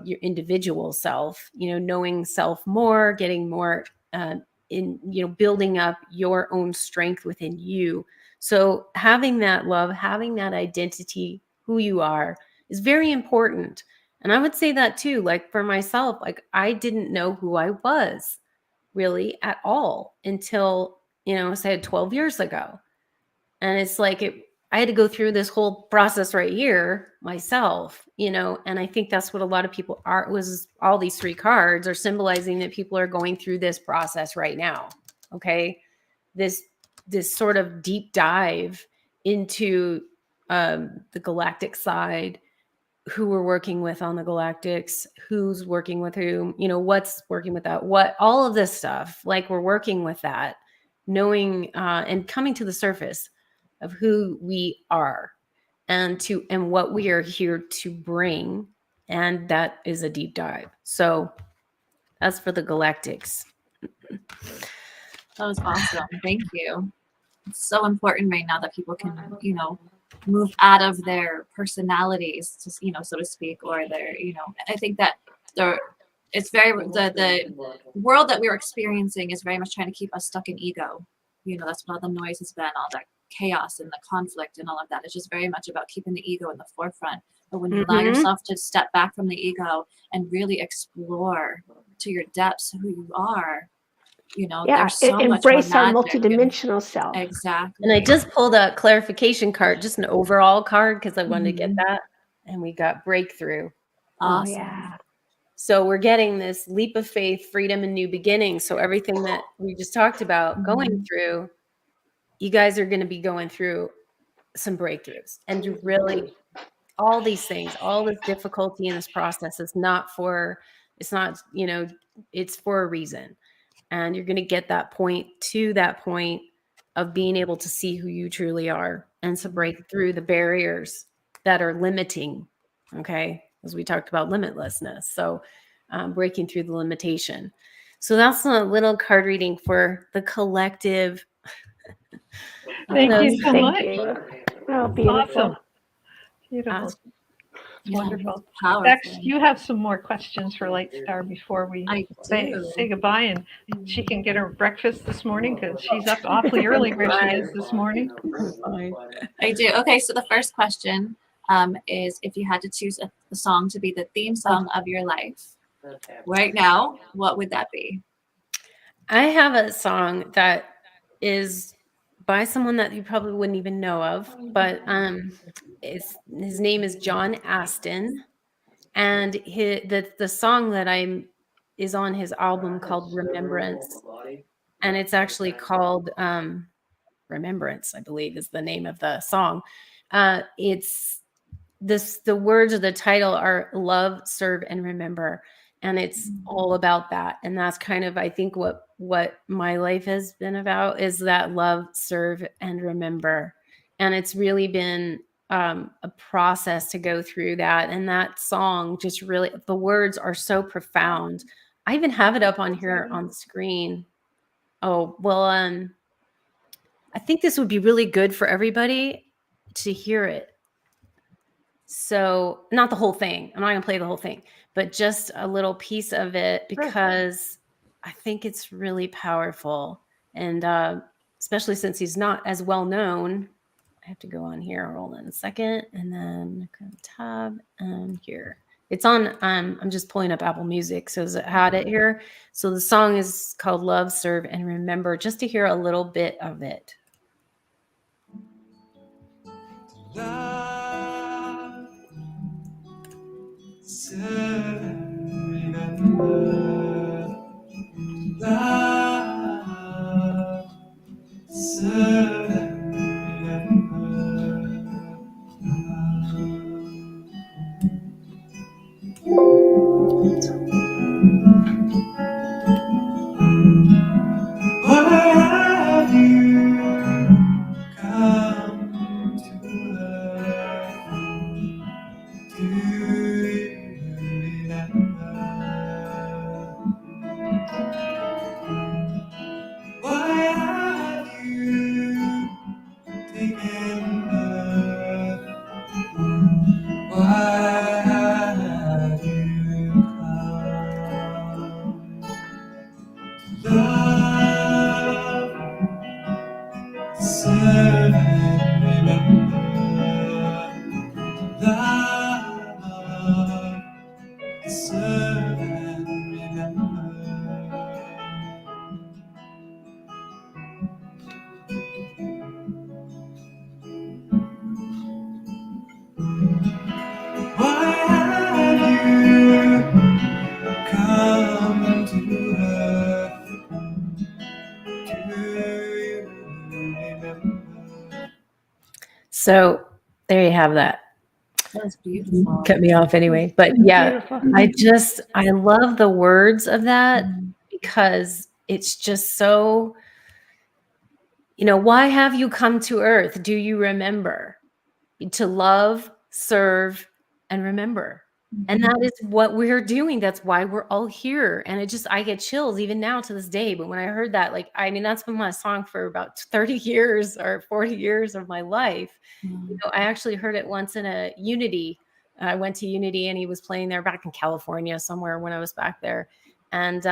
your individual self, knowing self more, getting more building up your own strength within you. So having that love, having that identity, who you are, is very important. And I would say that too, like for myself, like I didn't know who I was really at all until, say 12 years ago. And it's like, I had to go through this whole process right here myself, and I think that's what a lot of people was all these 3 cards are symbolizing, that people are going through this process right now. Okay. This sort of deep dive into the galactic side, who we're working with on the galactics, who's working with whom, what's working with that, all of this stuff, like we're working with that, knowing and coming to the surface of who we are and what we are here to bring. And that is a deep dive. So that's for the galactics. That was awesome. Thank you. It's so important right now that people can, move out of their personalities, so to speak, or their, I think that it's very, the world that we're experiencing is very much trying to keep us stuck in ego. That's what all the noise has been, all that chaos and the conflict and all of that. It's just very much about keeping the ego in the forefront. But when you allow yourself to step back from the ego and really explore to your depths who you are, you know, there's so much more embrace our magic. multidimensional self. Exactly. And I just pulled a clarification card, just an overall card, because I wanted to get that. And we got breakthrough. Awesome. Oh, yeah. So we're getting this leap of faith, freedom, and new beginnings. So everything that we just talked about going through, you guys are going to be going through some breakthroughs. And to really, all these things, all this difficulty in this process is not for, it's not, you know, it's for a reason. And you're going to get that point of being able to see who you truly are and to break through the barriers that are limiting. Okay. As we talked about limitlessness. So breaking through the limitation. So that's a little card reading for the collective. Thank you so much. Oh, beautiful. Awesome. Beautiful. Awesome. Yeah, Wonderful. powerful. Bex, you have some more questions for Lightstar before we I say do. goodbye, and she can get her breakfast this morning because she's up awfully early where she is this morning. I do. Okay, so the first question is, if you had to choose a song to be the theme song of your life right now, what would that be? I have a song that is by someone that you probably wouldn't even know of, but his name is John Aston, and the song that is on his album called Remembrance, and it's actually called Remembrance, I believe is the name of the song. It's the words of the title are love, serve, and remember. And it's all about that. And that's kind of, I think, what my life has been about, is that love, serve, and remember. And it's really been a process to go through that. And that song just really, the words are so profound. I even have it up on here on screen. Oh, well, I think this would be really good for everybody to hear it. So not the whole thing. I'm not going to play the whole thing, but just a little piece of it, because I think it's really powerful. And especially since he's not as well known, I have to go on here. Hold on a second. And then tab and here. It's on, I'm just pulling up Apple Music. So it had it here. So the song is called Love, Serve, and Remember, just to hear a little bit of it. Love, serve and remember. Love, serve and remember. Why have you come to earth? Do you remember? Why have you taken birth? Why have you come? Love, serve and remember. Love, serve and remember. Why have you come to earth? Do you remember? So there you have that. That's beautiful. Cut me off anyway. But yeah, Beautiful. I love the words of that, because it's just so, why have you come to earth? Do you remember? To love, serve, and remember. And that is what we're doing. That's why we're all here. And I get chills even now to this day. But when I heard that, that's been my song for about 30 years or 40 years of my life. I actually heard it once in a Unity. I went to Unity and he was playing there back in California somewhere when I was back there. And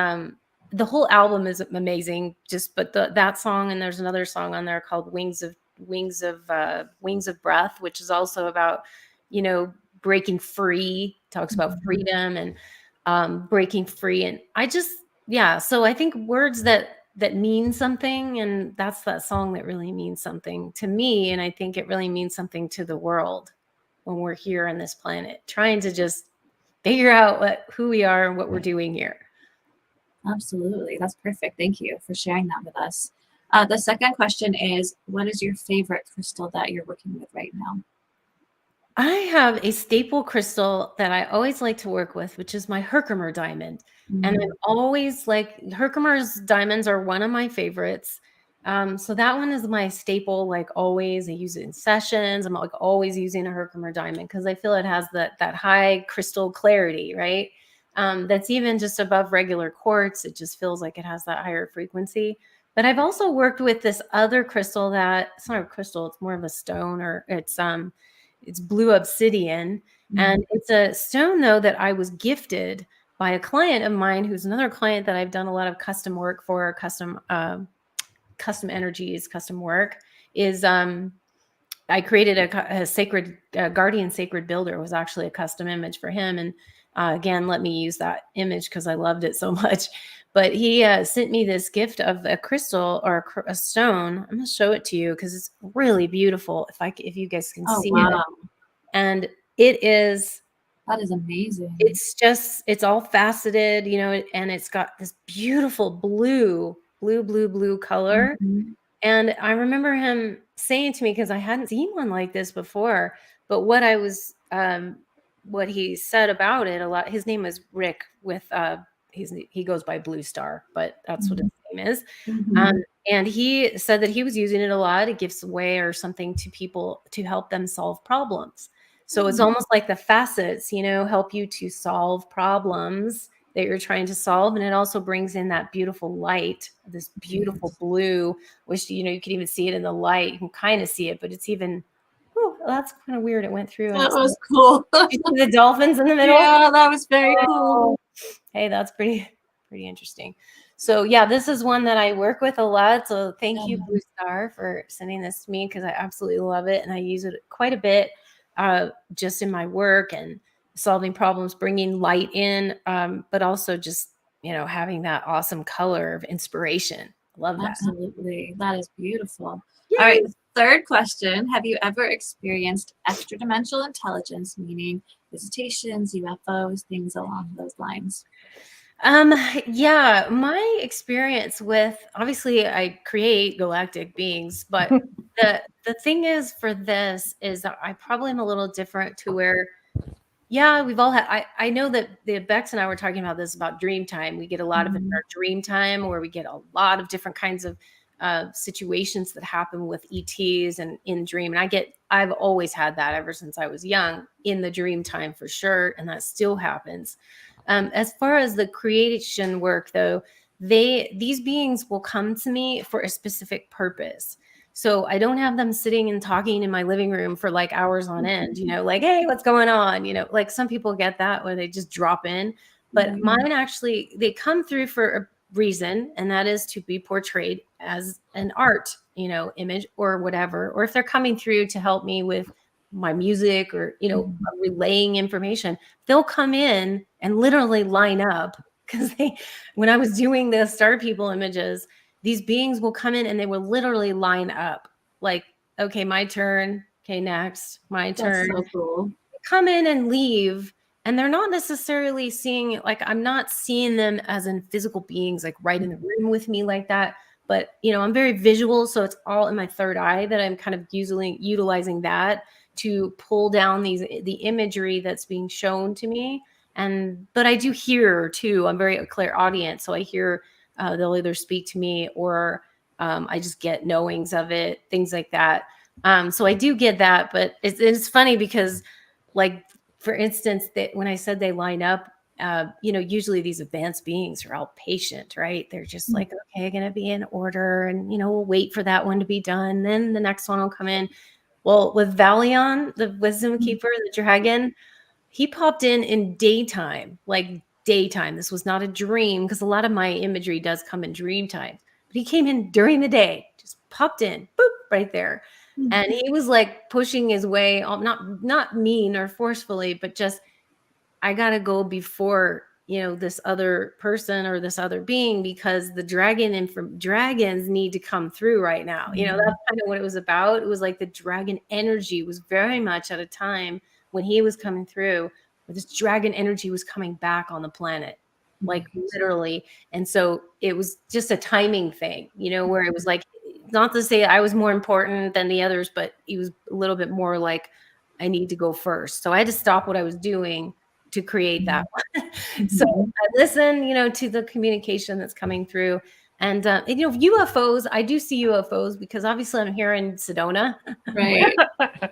the whole album is amazing. But that song, and there's another song on there called Wings of wings of breath, which is also about, breaking free. Talks about freedom and breaking free. And so I think words that mean something, and that's that song that really means something to me. And I think it really means something to the world when we're here on this planet, trying to just figure out who we are and what we're doing here. Absolutely. That's perfect. Thank you for sharing that with us. The second question is, what is your favorite crystal that you're working with right now? I have a staple crystal that I always like to work with, which is my Herkimer diamond. And I'm always Herkimer's diamonds are one of my favorites. So that one is my staple, always. I use it in sessions. I'm always using a Herkimer diamond because I feel it has that high crystal clarity, right? That's even just above regular quartz. It just feels like it has that higher frequency. But I've also worked with this other crystal it's not a crystal, it's more of a stone, or it's blue obsidian. And it's a stone, though, that I was gifted by a client of mine, who's another client that I've done a lot of custom work for, custom energies, custom work. I created a sacred guardian sacred builder. It was actually a custom image for him. And again, let me use that image because I loved it so much. But he sent me this gift of a crystal or a stone. I'm going to show it to you because it's really beautiful. If you guys can see it. And it is. That is amazing. It's all faceted, and it's got this beautiful blue color. And I remember him saying to me, because I hadn't seen one like this before, but what he said about it a lot, his name is Rick he goes by Blue Star, but that's what his name is. And he said that he was using it a lot. It gives away or something to people to help them solve problems. So it's almost like the facets, help you to solve problems that you're trying to solve. And it also brings in that beautiful light, this beautiful blue, which, you can even see it in the light. You can kind of see it, but it's even, that's kind of weird. It went through. That was cool. You see the dolphins in the middle? Yeah, that was very cool. Hey, that's pretty interesting. So yeah, this is one that I work with a lot. So thank you, Blue Star, for sending this to me because I absolutely love it. And I use it quite a bit just in my work and solving problems, bringing light in, but also just, having that awesome color of inspiration. Love that. Absolutely. That is beautiful. Yay. All right. Third question. Have you ever experienced extra-dimensional intelligence, meaning visitations, UFOs, things along those lines? Yeah, my experience with, obviously I create galactic beings, but the thing is for this is that I probably am a little different to where, we've all had, I know that Bex and I were talking about this, about dream time. We get a lot of it in our dream time, where we get a lot of different kinds of situations that happen with ETs and in dream. And I've always had that ever since I was young, in the dream time for sure. And that still happens. As far as the creation work, though, these beings will come to me for a specific purpose. So I don't have them sitting and talking in my living room for hours on end, hey, what's going on? Some people get that where they just drop in, but mine actually, they come through for a reason, and that is to be portrayed as an art, image or whatever. Or if they're coming through to help me with my music or, relaying information, they'll come in and literally line up. Because when I was doing the star people images, these beings will come in and they will literally line up. Okay, my turn. Okay, next, my turn. That's so cool. Come in and leave. And they're not necessarily seeing, I'm not seeing them as in physical beings, right in the room with me like that. But, I'm very visual. So it's all in my third eye that I'm kind of utilizing that to pull down the imagery that's being shown to me. But I do hear too. I'm very clairaudient. So I hear they'll either speak to me or I just get knowings of it, things like that. So I do get that, but it's funny because for instance, when I said they line up, usually these advanced beings are all patient, right? They're just okay, going to be in order and, we'll wait for that one to be done. Then the next one will come in. Well, with Valion, the wisdom keeper, the dragon, he popped in daytime, daytime. This was not a dream because a lot of my imagery does come in dream time. But he came in during the day, just popped in, boop, right there. And he was like pushing his way, not mean or forcefully, but just, I got to go before, this other person or this other being, because the dragons need to come through right now. That's kind of what it was about. It was like the dragon energy was very much at a time when he was coming through, where this dragon energy was coming back on the planet, like literally. And so it was just a timing thing, where it was like, not to say I was more important than the others, but he was a little bit more like, I need to go first. So I had to stop what I was doing to create that one. So I listen, to the communication that's coming through. And, UFOs, I do see UFOs because obviously I'm here in Sedona. Right.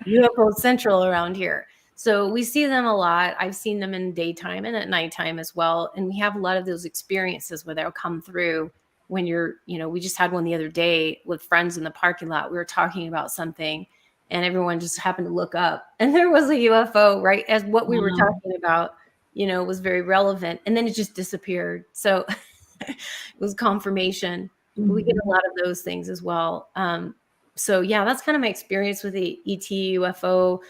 UFO central around here. So we see them a lot. I've seen them in daytime and at nighttime as well. And we have a lot of those experiences where they'll come through when you're, we just had one the other day with friends in the parking lot. We were talking about something and everyone just happened to look up and there was a UFO, right? As what we were talking about, was very relevant. And then it just disappeared. So it was confirmation. We get a lot of those things as well. So yeah, that's kind of my experience with the ET, UFO,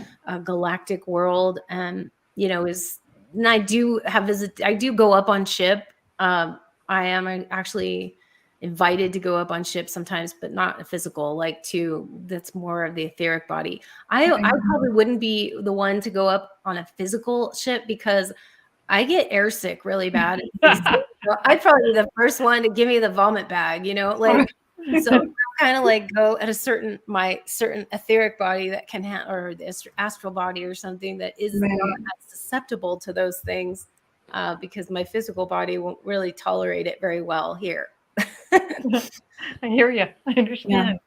galactic world. And, and I do go up on ship. I am actually invited to go up on ships sometimes, but not a physical, that's more of the etheric body. I probably wouldn't be the one to go up on a physical ship because I get airsick really bad. I'd probably be the first one to give me the vomit bag, so kind of go at my certain etheric body that can or the astral body or something that is not as susceptible to those things, because my physical body won't really tolerate it very well here. I hear you. I understand.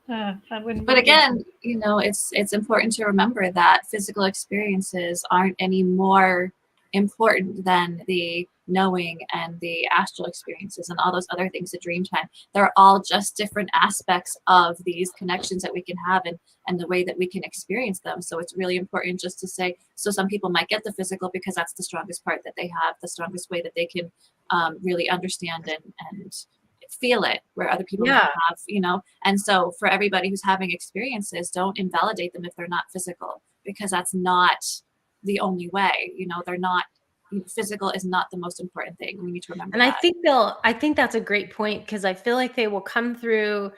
But again, it's important to remember that physical experiences aren't any more important than the knowing and the astral experiences and all those other things, the dream time. They're all just different aspects of these connections that we can have and the way that we can experience them. So it's really important just to say, so some people might get the physical because that's the strongest part that they have, the strongest way that they can really understand and feel it, where other people have, and so for everybody who's having experiences, don't invalidate them if they're not physical, because that's not the only way. They're not, physical is not the most important thing. We need to remember that. I think that's a great point, because I feel like they will come through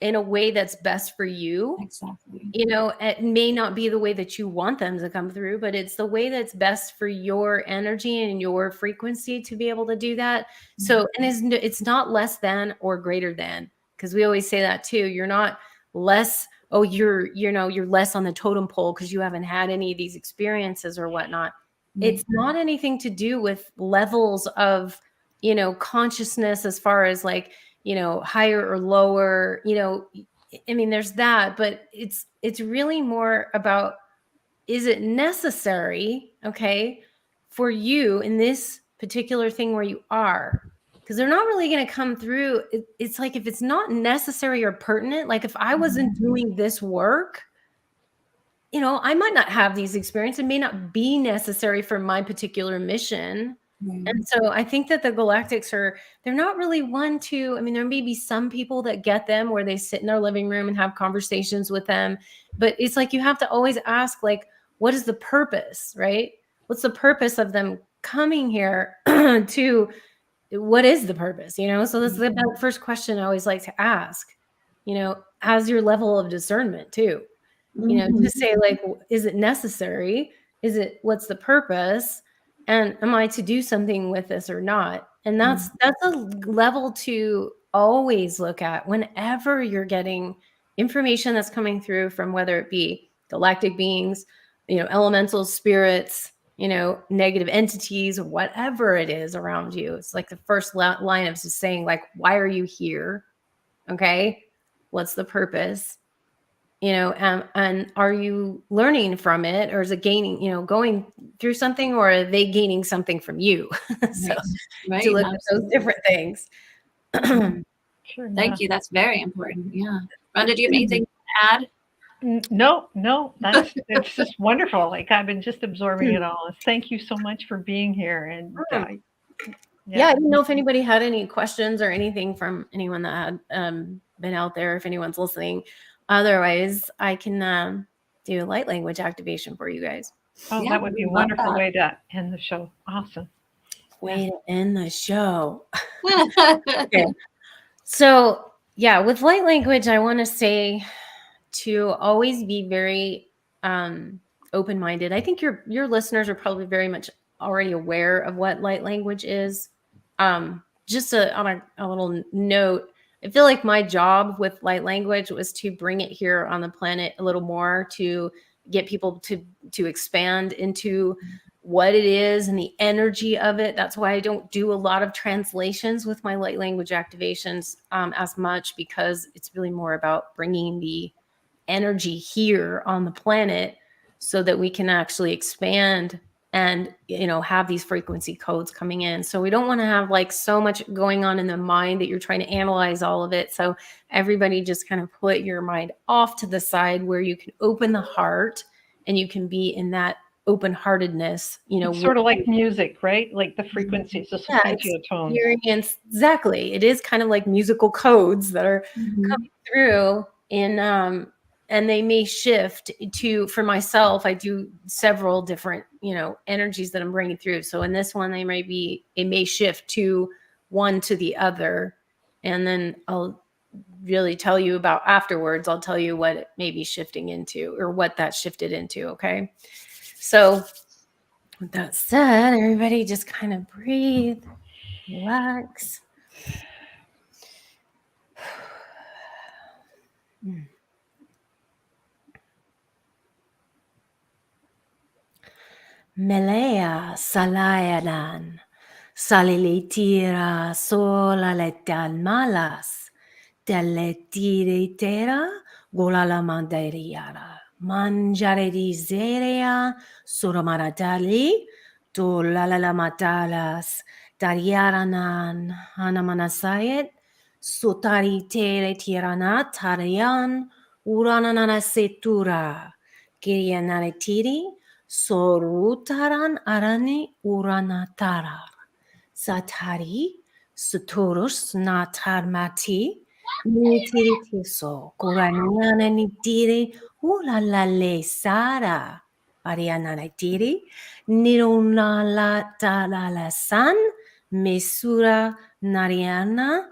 in a way that's best for you. Exactly. It may not be the way that you want them to come through, but it's the way that's best for your energy and your frequency to be able to do that. So, and it's not less than or greater than, because we always say that too. You're not less, you're less on the totem pole because you haven't had any of these experiences or whatnot. It's not anything to do with levels of, consciousness as far as higher or lower, there's that, but it's really more about, is it necessary, for you in this particular thing where you are? Because they're not really going to come through. It's like, if it's not necessary or pertinent, like if I wasn't doing this work, I might not have these experiences. It may not be necessary for my particular mission. And so I think that the galactics they're not really one to, there may be some people that get them where they sit in their living room and have conversations with them, but it's like, you have to always ask, what is the purpose, right? What's the purpose of them coming here to, what is the purpose, So that's the first question I always like to ask, as your level of discernment too, to say is it necessary? What's the purpose? And am I to do something with this or not? And that's a level to always look at whenever you're getting information that's coming through from, whether it be galactic beings, elemental spirits, negative entities, or whatever it is around you. It's like the first line of just saying, why are you here? Okay. What's the purpose? And are you learning from it, or is it gaining, going through something, or are they gaining something from you? So to look at those different things. Sure, Thank you. That's very important. Yeah. Rhonda, do you have anything to add? No, it's just wonderful. I've been just absorbing it all. Thank you so much for being here. And I didn't know if anybody had any questions or anything from anyone that had been out there, if anyone's listening. otherwise, I can do light language activation for you guys. Oh, Yeah, that would be a we love wonderful that. way to end the show. Awesome. Way to end the show. Okay. So yeah, with light language, I want to say to always be very open-minded. I think your listeners are probably very much already aware of what light language is. Just on a little note, I feel like my job with light language was to bring it here on the planet a little more, to get people to expand into what it is and the energy of it. That's why I don't do a lot of translations with my light language activations as much, because it's really more about bringing the energy here on the planet so that we can actually expand and, you know, have these frequency codes coming in. So we don't want to have like so much going on in the mind that you're trying to analyze all of it. So everybody just kind of put your mind off to the side where you can open the heart and you can be in that open-heartedness, you know, It's sort of like music, right? Like the frequencies, the sequential tones. experience. Exactly. It is kind of like musical codes that are coming through in and they may shift to, for myself, I do several different, you know, energies that I'm bringing through. So in this one, it may shift to one to the other. And then I'll really tell you about afterwards. I'll tell you what it may be shifting into or what that shifted into. Okay. So with that said, everybody just kind of breathe, relax. Melea salayadan, salilitira solaletan malas, deletira golala mandariara, mangiare di zerea, suramaradali, dolala matalas, dariaranan, anamanasayet, sutari tere tirana tarian, uranana setura, kirianaretiri, Sorutaran arani uranatarar. Satari suturus natarmati. Nitiritiso. Kuranyana nitiri. Ulalale sara. Ariana nitiri. Nirunala talala san. Mesura nariana.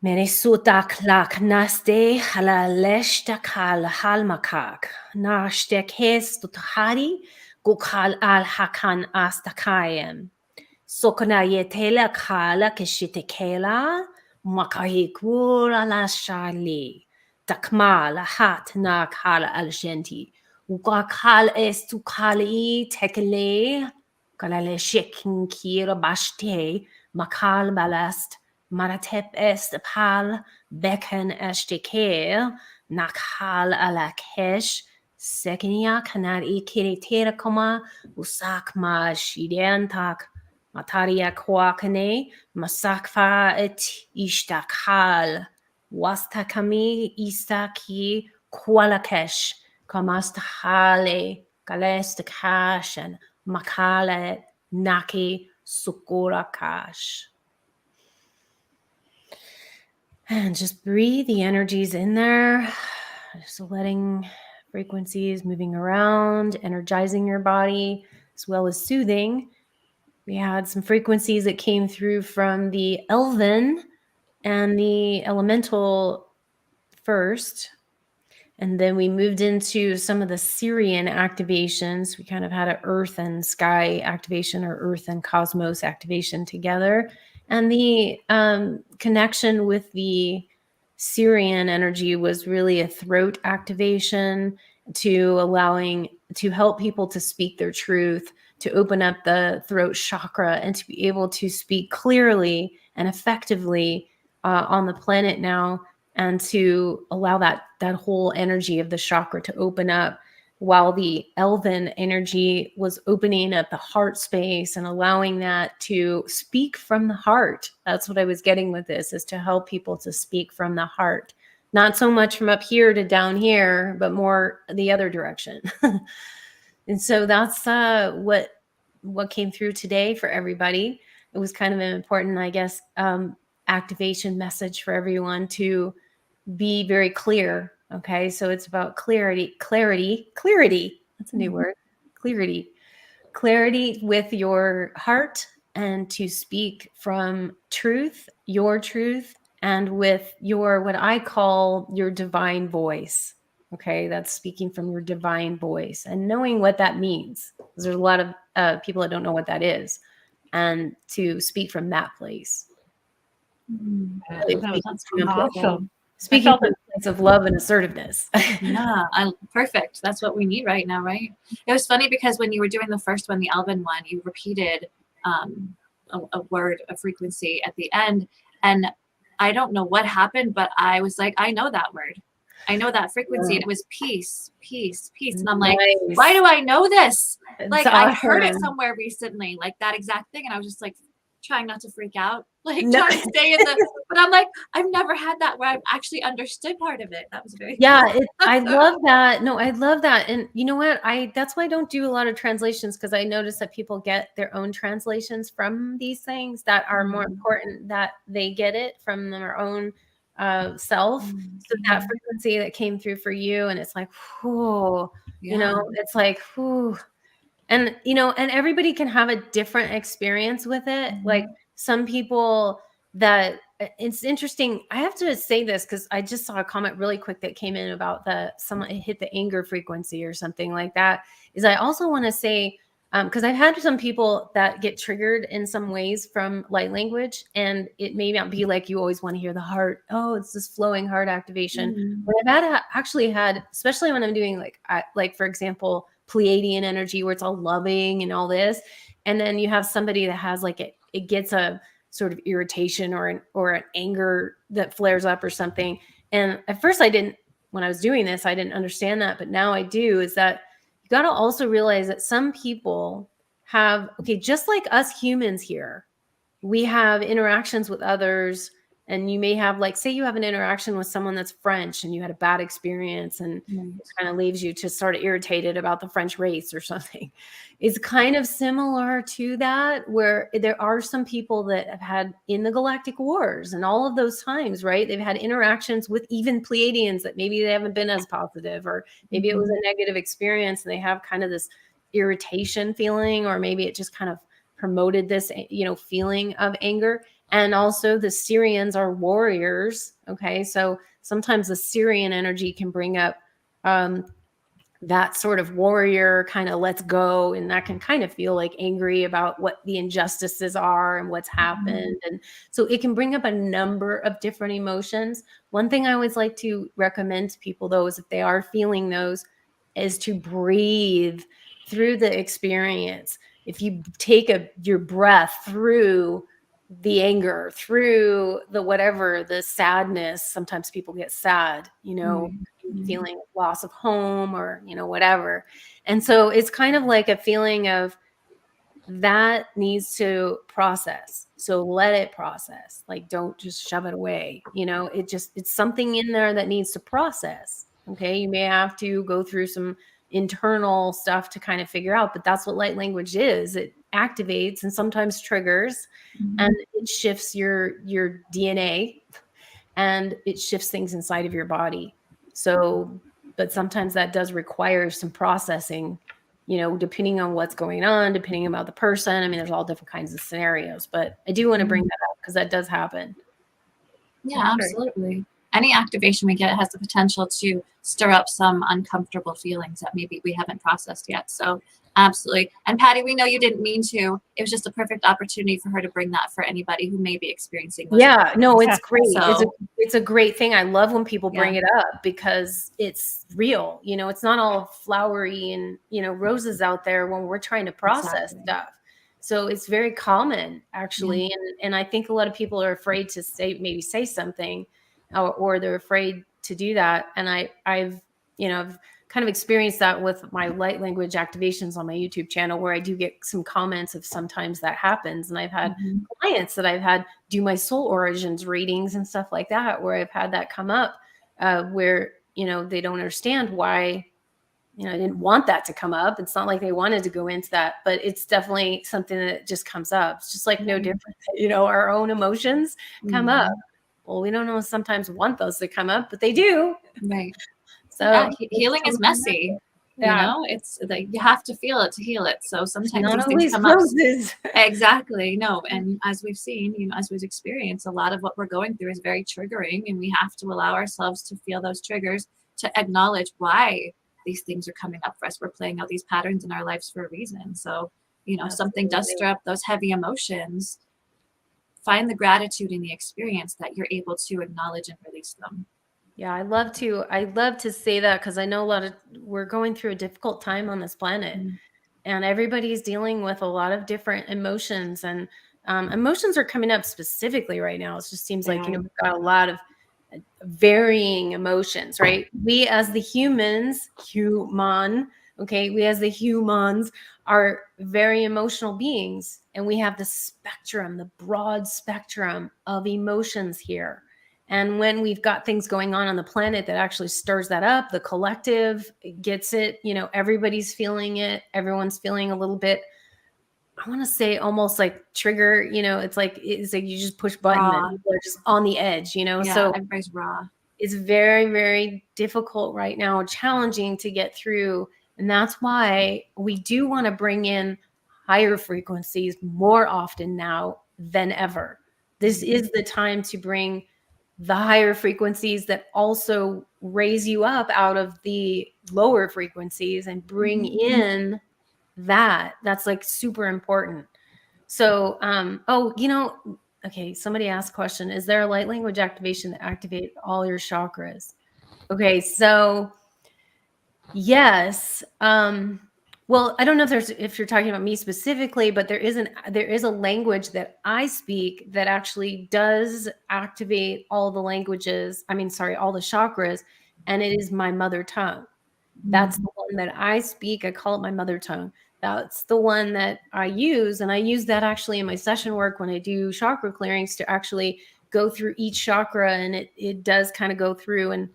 Meresuta klak naste halaleshta kal halmakak. Nashtekes tuthari gukal al hakan astakayem. Sokna yetela kala keshitekela makahikura la shali. Takmal hat na kala al genti. Ukakal estu kali tekele. Kalale shekin kira bashte makal balast. Maratep est pal beken eshteker nakal alakesh sekenia kanar ikiritera koma usakma shidentak mataria kwakane masakfa et ishtakal wastakami istaki kwalakesh kamastahale kalestakash and makale naki sukurakash. And just breathe the energies in there, just letting frequencies moving around, energizing your body, as well as soothing. We had some frequencies that came through from the Elven and the Elemental first. And then we moved into some of the Syrian activations. We kind of had an Earth and Sky activation, or Earth and Cosmos activation together. And the connection with the Syrian energy was really a throat activation to help people to speak their truth, to open up the throat chakra and to be able to speak clearly and effectively on the planet now, and to allow that whole energy of the chakra to open up, while the Elven energy was opening up the heart space and allowing that to speak from the heart. That's what I was getting with this, is to help people to speak from the heart. Not so much from up here to down here, but more the other direction. And so that's what came through today for everybody. It was kind of an important, I guess, activation message for everyone to be very clear. Okay. So it's about clarity. That's a new word. Clarity with your heart, and to speak from truth, your truth, and with your, what I call your divine voice. Okay. That's speaking from your divine voice and knowing what that means. Because there's a lot of people that don't know what that is, and to speak from that place. That's awesome. Speaking from a place of love and assertiveness. Yeah, perfect. That's what we need right now, right? It was funny because when you were doing the first one, the Elven one, you repeated a word, a frequency at the end. And I don't know what happened, but I was like, I know that word. I know that frequency. And it was peace, peace, peace. And I'm like, why do I know this? Like, I heard it somewhere recently, like that exact thing. And I was just like, trying not to freak out, like trying to stay in the, but I'm like, I've never had that where I've actually understood part of it. That was very cool. I love that. No, I love that. And you know what? That's why I don't do a lot of translations, because I notice that people get their own translations from these things that are more important, that they get it from their own self. So that frequency that came through for you, and it's like, whoo, you know, it's like, whoo. And, you know, and everybody can have a different experience with it. Like some people that, it's interesting. I have to say this because I just saw a comment really quick that came in about someone hit the anger frequency or something like that. Is I also want to say, because I've had some people that get triggered in some ways from light language, and it may not be like you always want to hear the heart. Oh, it's this flowing heart activation. But I've actually had, especially when I'm doing like for example, Pleiadian energy, where it's all loving and all this, and then you have somebody that has like it gets a sort of irritation or an anger that flares up or something. And at first when I was doing this, I didn't understand that, but now I do. Is that you got to also realize that some people have, just like us humans here, we have interactions with others. And you may have, like, say you have an interaction with someone that's French and you had a bad experience, and it kind of leaves you to sort of irritated about the French race or something. It's kind of similar to that, where there are some people that have had in the Galactic Wars and all of those times, right? They've had interactions with even Pleiadians that maybe they haven't been as positive, or maybe it was a negative experience and they have kind of this irritation feeling, or maybe it just kind of promoted this, feeling of anger. And also the Syrians are warriors. Okay. So sometimes the Syrian energy can bring up that sort of warrior kind of let's go. And that can kind of feel like angry about what the injustices are and what's happened. And so it can bring up a number of different emotions. One thing I always like to recommend to people, though, is if they are feeling those, is to breathe through the experience. If you take your breath through the anger, through the whatever, the sadness, sometimes people get sad, feeling loss of home or, whatever. And so it's kind of like a feeling of that needs to process. So let it process. Like, don't just shove it away. It's something in there that needs to process. Okay. You may have to go through some internal stuff to kind of figure out, but that's what light language is. It activates and sometimes triggers, and it shifts your DNA, and it shifts things inside of your body. So, but sometimes that does require some processing, depending on what's going on, depending about the person. I mean, there's all different kinds of scenarios, but I do want to bring that up because that does happen. Yeah, absolutely. Any activation we get has the potential to stir up some uncomfortable feelings that maybe we haven't processed yet. So absolutely. And Patty, we know you didn't mean to. It was just a perfect opportunity for her to bring that for anybody who may be experieing those. Yeah, no, it's great. So, it's a great thing. I love when people bring it up because it's real. It's not all flowery and, roses out there when we're trying to process stuff. So it's very common, actually. And I think a lot of people are afraid to say something, or they're afraid to do that. And I've kind of experienced that with my light language activations on my YouTube channel, where I do get some comments of sometimes that happens. And I've had clients that I've had do my soul origins readings and stuff like that, where I've had that come up, where, they don't understand why you know, I didn't want that to come up. It's not like they wanted to go into that, but it's definitely something that just comes up. It's just like no different, you know, our own emotions come up. Well, we don't know sometimes want those to come up, but they do. Right. So Yeah, healing is messy. Yeah. You know, it's like you have to feel it to heal it. So sometimes Not these always things come up. roses. Exactly. No. And as we've seen, you know, as we've experienced, a lot of what we're going through is very triggering, and we have to allow ourselves to feel those triggers, to acknowledge why these things are coming up for us. We're playing out these patterns in our lives for a reason. So, you know, something does stir up those heavy emotions. Find the gratitude in the experience that you're able to acknowledge and release them. Yeah, I love to say that, because I know we're going through a difficult time on this planet, and everybody's dealing with a lot of different emotions, and emotions are coming up specifically right now. It just seems like, you know, we've got a lot of varying emotions, right? We as the humans, we as the humans are very emotional beings, and we have the spectrum, the broad spectrum of emotions here. And when we've got things going on the planet that actually stirs that up, the collective gets it, you know, everybody's feeling it. Everyone's feeling a little bit, I want to say almost like trigger, you know, it's like you just push button and people are just on the edge, you know. Yeah, so everybody's raw. It's very, very difficult right now, challenging to get through. And that's why we do want to bring in higher frequencies more often now than ever. This is the time to bring the higher frequencies that also raise you up out of the lower frequencies and bring in that's like super important. So, okay. Somebody asked a question. Is there a light language activation that activate all your chakras? Okay. So yes. Well, I don't know if you're talking about me specifically, but there is a language that I speak that actually does activate all the languages. I mean, sorry, all the chakras, and it is my mother tongue. That's the one that I speak. I call it my mother tongue. That's the one that I use, and I use that actually in my session work when I do chakra clearings, to actually go through each chakra, and it does kind of go through and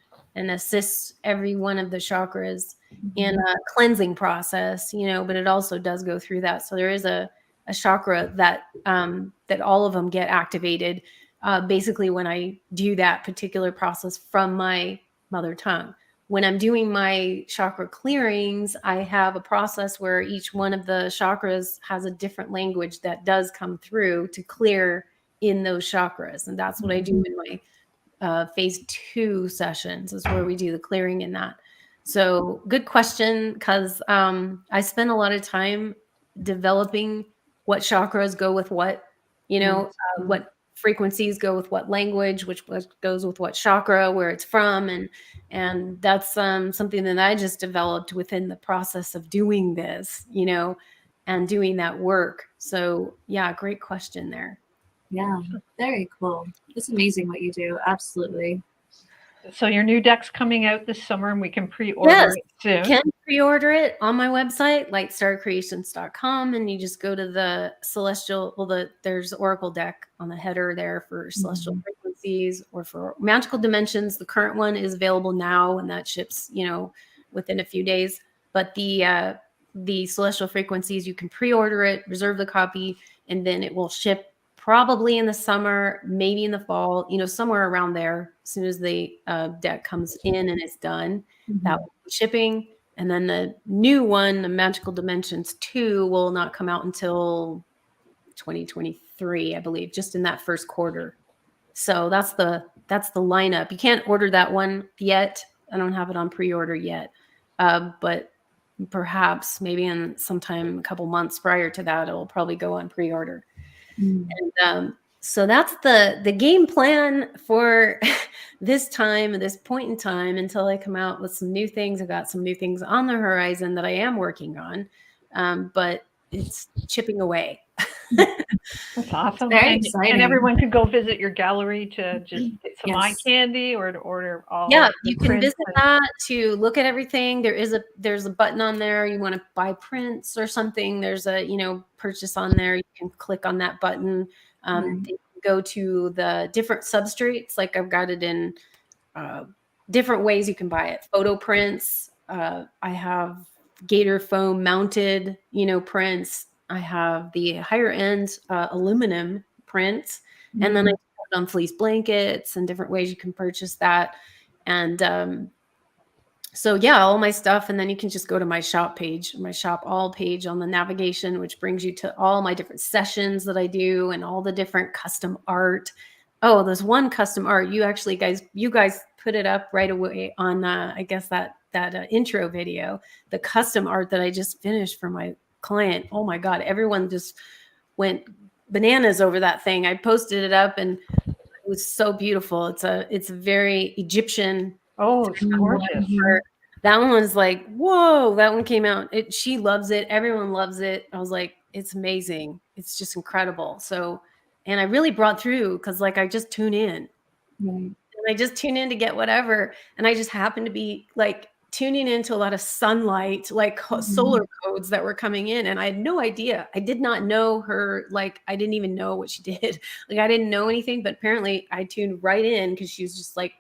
assists every one of the chakras in a cleansing process, you know, but it also does go through that. So there is a chakra that all of them get activated basically when I do that particular process from my mother tongue. When I'm doing my chakra clearings, I have a process where each one of the chakras has a different language that does come through to clear in those chakras. And that's what I do in my phase 2 sessions, is where we do the clearing in that. So good question, because I spend a lot of time developing what chakras go with what, you know, what frequencies go with what language, which goes with what chakra, where it's from. And that's something that I just developed within the process of doing this, you know, and doing that work. So yeah, great question there. Yeah, very cool. It's amazing what you do. Absolutely. So your new deck's coming out this summer, and we can pre-order it soon. You can pre-order it on my website, lightstarcreations.com, and you just go to the celestial, there's Oracle deck on the header there for celestial frequencies, or for magical dimensions. The current one is available now, and that ships, you know, within a few days. But the celestial frequencies, you can pre-order it, reserve the copy, and then it will ship probably in the summer, maybe in the fall, you know, somewhere around there. As soon as the deck comes in and it's done, that will be shipping. And then the new one, the Magical Dimensions 2, will not come out until 2023, I believe, just in that first quarter. So that's the lineup. You can't order that one yet. I don't have it on pre-order yet, but perhaps maybe in sometime a couple months prior to that, it will probably go on pre-order. And so that's the game plan for this time, at this point in time, until I come out with some new things. I've got some new things on the horizon that I am working on, but it's chipping away. That's awesome. Very exciting. And everyone could go visit your gallery to just get some eye candy, or to order all. Yeah, you can visit that to look at everything. There's a button on there. You want to buy prints or something, there's a, you know, purchase on there. You can click on that button. You can go to the different substrates. Like I've got it in different ways you can buy it. Photo prints, I have gator foam mounted, prints. I have the higher end aluminum prints, and then I put it on fleece blankets and different ways you can purchase that. And so yeah, all my stuff. And then you can just go to my shop page, my shop all page on the navigation, which brings you to all my different sessions that I do and all the different custom art. Oh, there's one custom art. You guys put it up right away on, I guess that intro video, the custom art that I just finished for my client. Oh my God. Everyone just went bananas over that thing. I posted it up and it was so beautiful. It's very Egyptian. Oh, it's gorgeous. That one was like, whoa, that one came out. She loves it. Everyone loves it. I was like, it's amazing. It's just incredible. So, and I really brought through because like I just tune in. And I just tune in to get whatever. And I just happened to be like tuning into a lot of sunlight, like solar codes that were coming in. And I had no idea. I did not know her. Like, I didn't even know what she did. Like, I didn't know anything, but apparently I tuned right in because she was just like,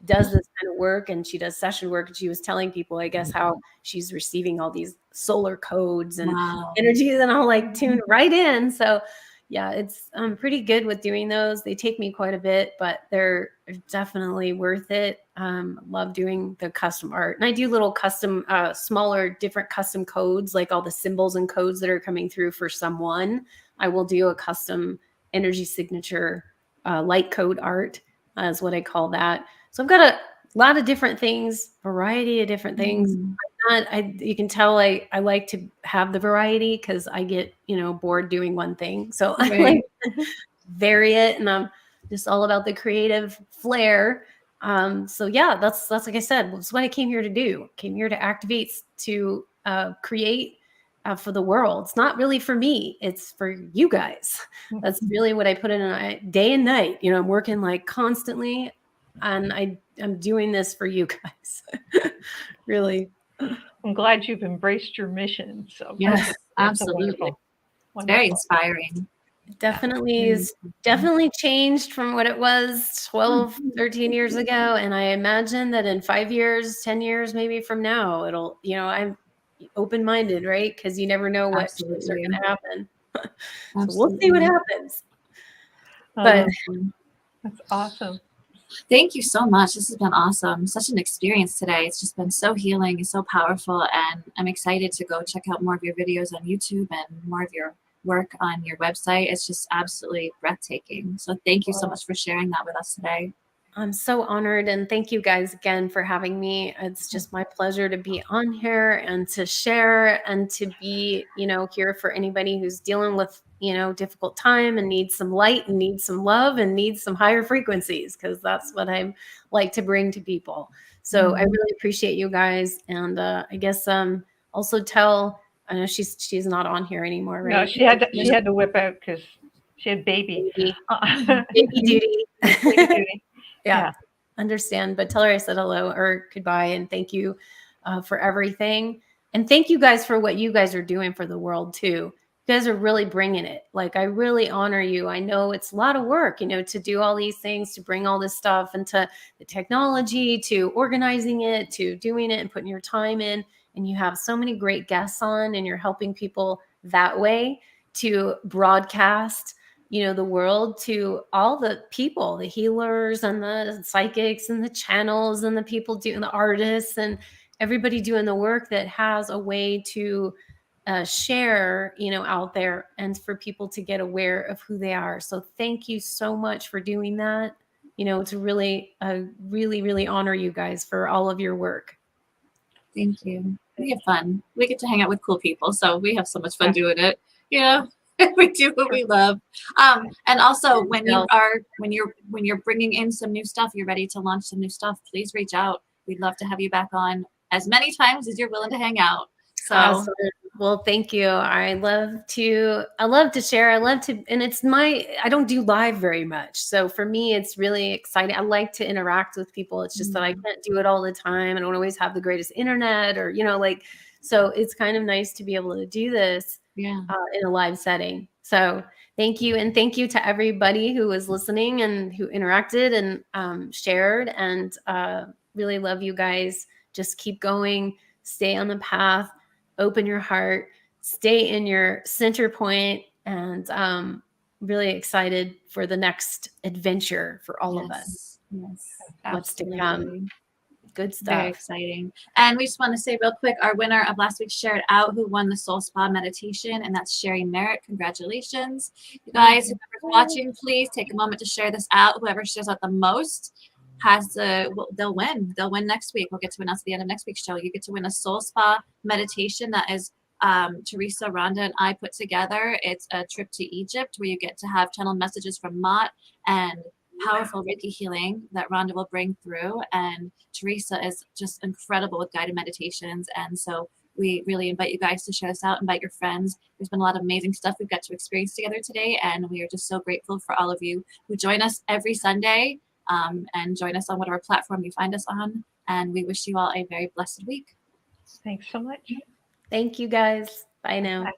does this kind of work, and she does session work, and she was telling people, I guess, how she's receiving all these solar codes and energies, and I'll like tune right in. So yeah, it's pretty good with doing those. They take me quite a bit, but they're definitely worth it. Love doing the custom art, and I do little custom, smaller, different custom codes, like all the symbols and codes that are coming through for someone. I will do a custom energy signature light code art, is what I call that. So I've got a lot of different things, variety of different things. You can tell I like to have the variety because I get, bored doing one thing. So I like to vary it, and I'm just all about the creative flair. So yeah, that's like I said, that's what I came here to do. I came here to activate, to create for the world. It's not really for me. It's for you guys. That's really what I put in day and night. I'm working like constantly. And I'm doing this for you guys. Really. I'm glad you've embraced your mission. So yes, that's absolutely. Wonderful. It's very inspiring. Definitely is definitely changed from what it was 12, 13 years ago. And I imagine that in 5 years, 10 years, maybe from now, it'll, I'm open-minded, right? Because you never know what things are going to happen. So we'll see what happens. But that's awesome. Thank you so much. This has been awesome. Such an experience today. It's just been so healing and so powerful. And I'm excited to go check out more of your videos on YouTube and more of your work on your website. It's just absolutely breathtaking. So thank you so much for sharing that with us today. I'm so honored, and thank you guys again for having me. It's just my pleasure to be on here and to share and to be, here for anybody who's dealing with, difficult time and needs some light and needs some love and needs some higher frequencies, because that's what I like to bring to people. So I really appreciate you guys. And I guess also tell, I know she's not on here anymore, right? No, she had to whip out because she had baby duty. Baby duty. Yeah, understand. But tell her I said hello or goodbye, and thank you for everything. And thank you guys for what you guys are doing for the world too. You guys are really bringing it. Like, I really honor you. I know it's a lot of work, to do all these things, to bring all this stuff into the technology, to organizing it, to doing it and putting your time in. And you have so many great guests on, and you're helping people that way to broadcast the world to all the people, the healers and the psychics and the channels and the people doing the artists and everybody doing the work that has a way to share, out there, and for people to get aware of who they are. So thank you so much for doing that. It's really, really honor you guys for all of your work. Thank you. We have fun. We get to hang out with cool people. So we have so much fun doing it. We do what we love. And also when you're bringing in some new stuff, you're ready to launch some new stuff, please reach out. We'd love to have you back on as many times as you're willing to hang out. So awesome. Well, thank you. I love to share. And I don't do live very much. So for me, it's really exciting. I like to interact with people. It's just that I can't do it all the time. I don't always have the greatest internet or, so it's kind of nice to be able to do this in a live setting. So thank you. And thank you to everybody who was listening and who interacted and shared, and really love you guys. Just keep going. stay on the path, open your heart, stay in your center point, and really excited for the next adventure for all of us. Yes. What's to come. Absolutely. Good Very stuff. exciting. And we just want to say real quick, our winner of last week's Share It Out, who won the Soul Spa meditation, and that's Sherry Merritt. Congratulations. You guys, whoever's watching, please take a moment to share this out. Whoever shares out the most they'll win. They'll win next week. We'll get to announce at the end of next week's show. You get to win a Soul Spa meditation that is Teresa, Rhonda, and I put together. It's a trip to Egypt where you get to have channeled messages from Mott and powerful Reiki healing that Rhonda will bring through. And Teresa is just incredible with guided meditations. And so we really invite you guys to share this out, invite your friends. There's been a lot of amazing stuff we've got to experience together today. And we are just so grateful for all of you who join us every Sunday and join us on whatever platform you find us on. And we wish you all a very blessed week. Thanks so much. Thank you guys. Bye now. Bye.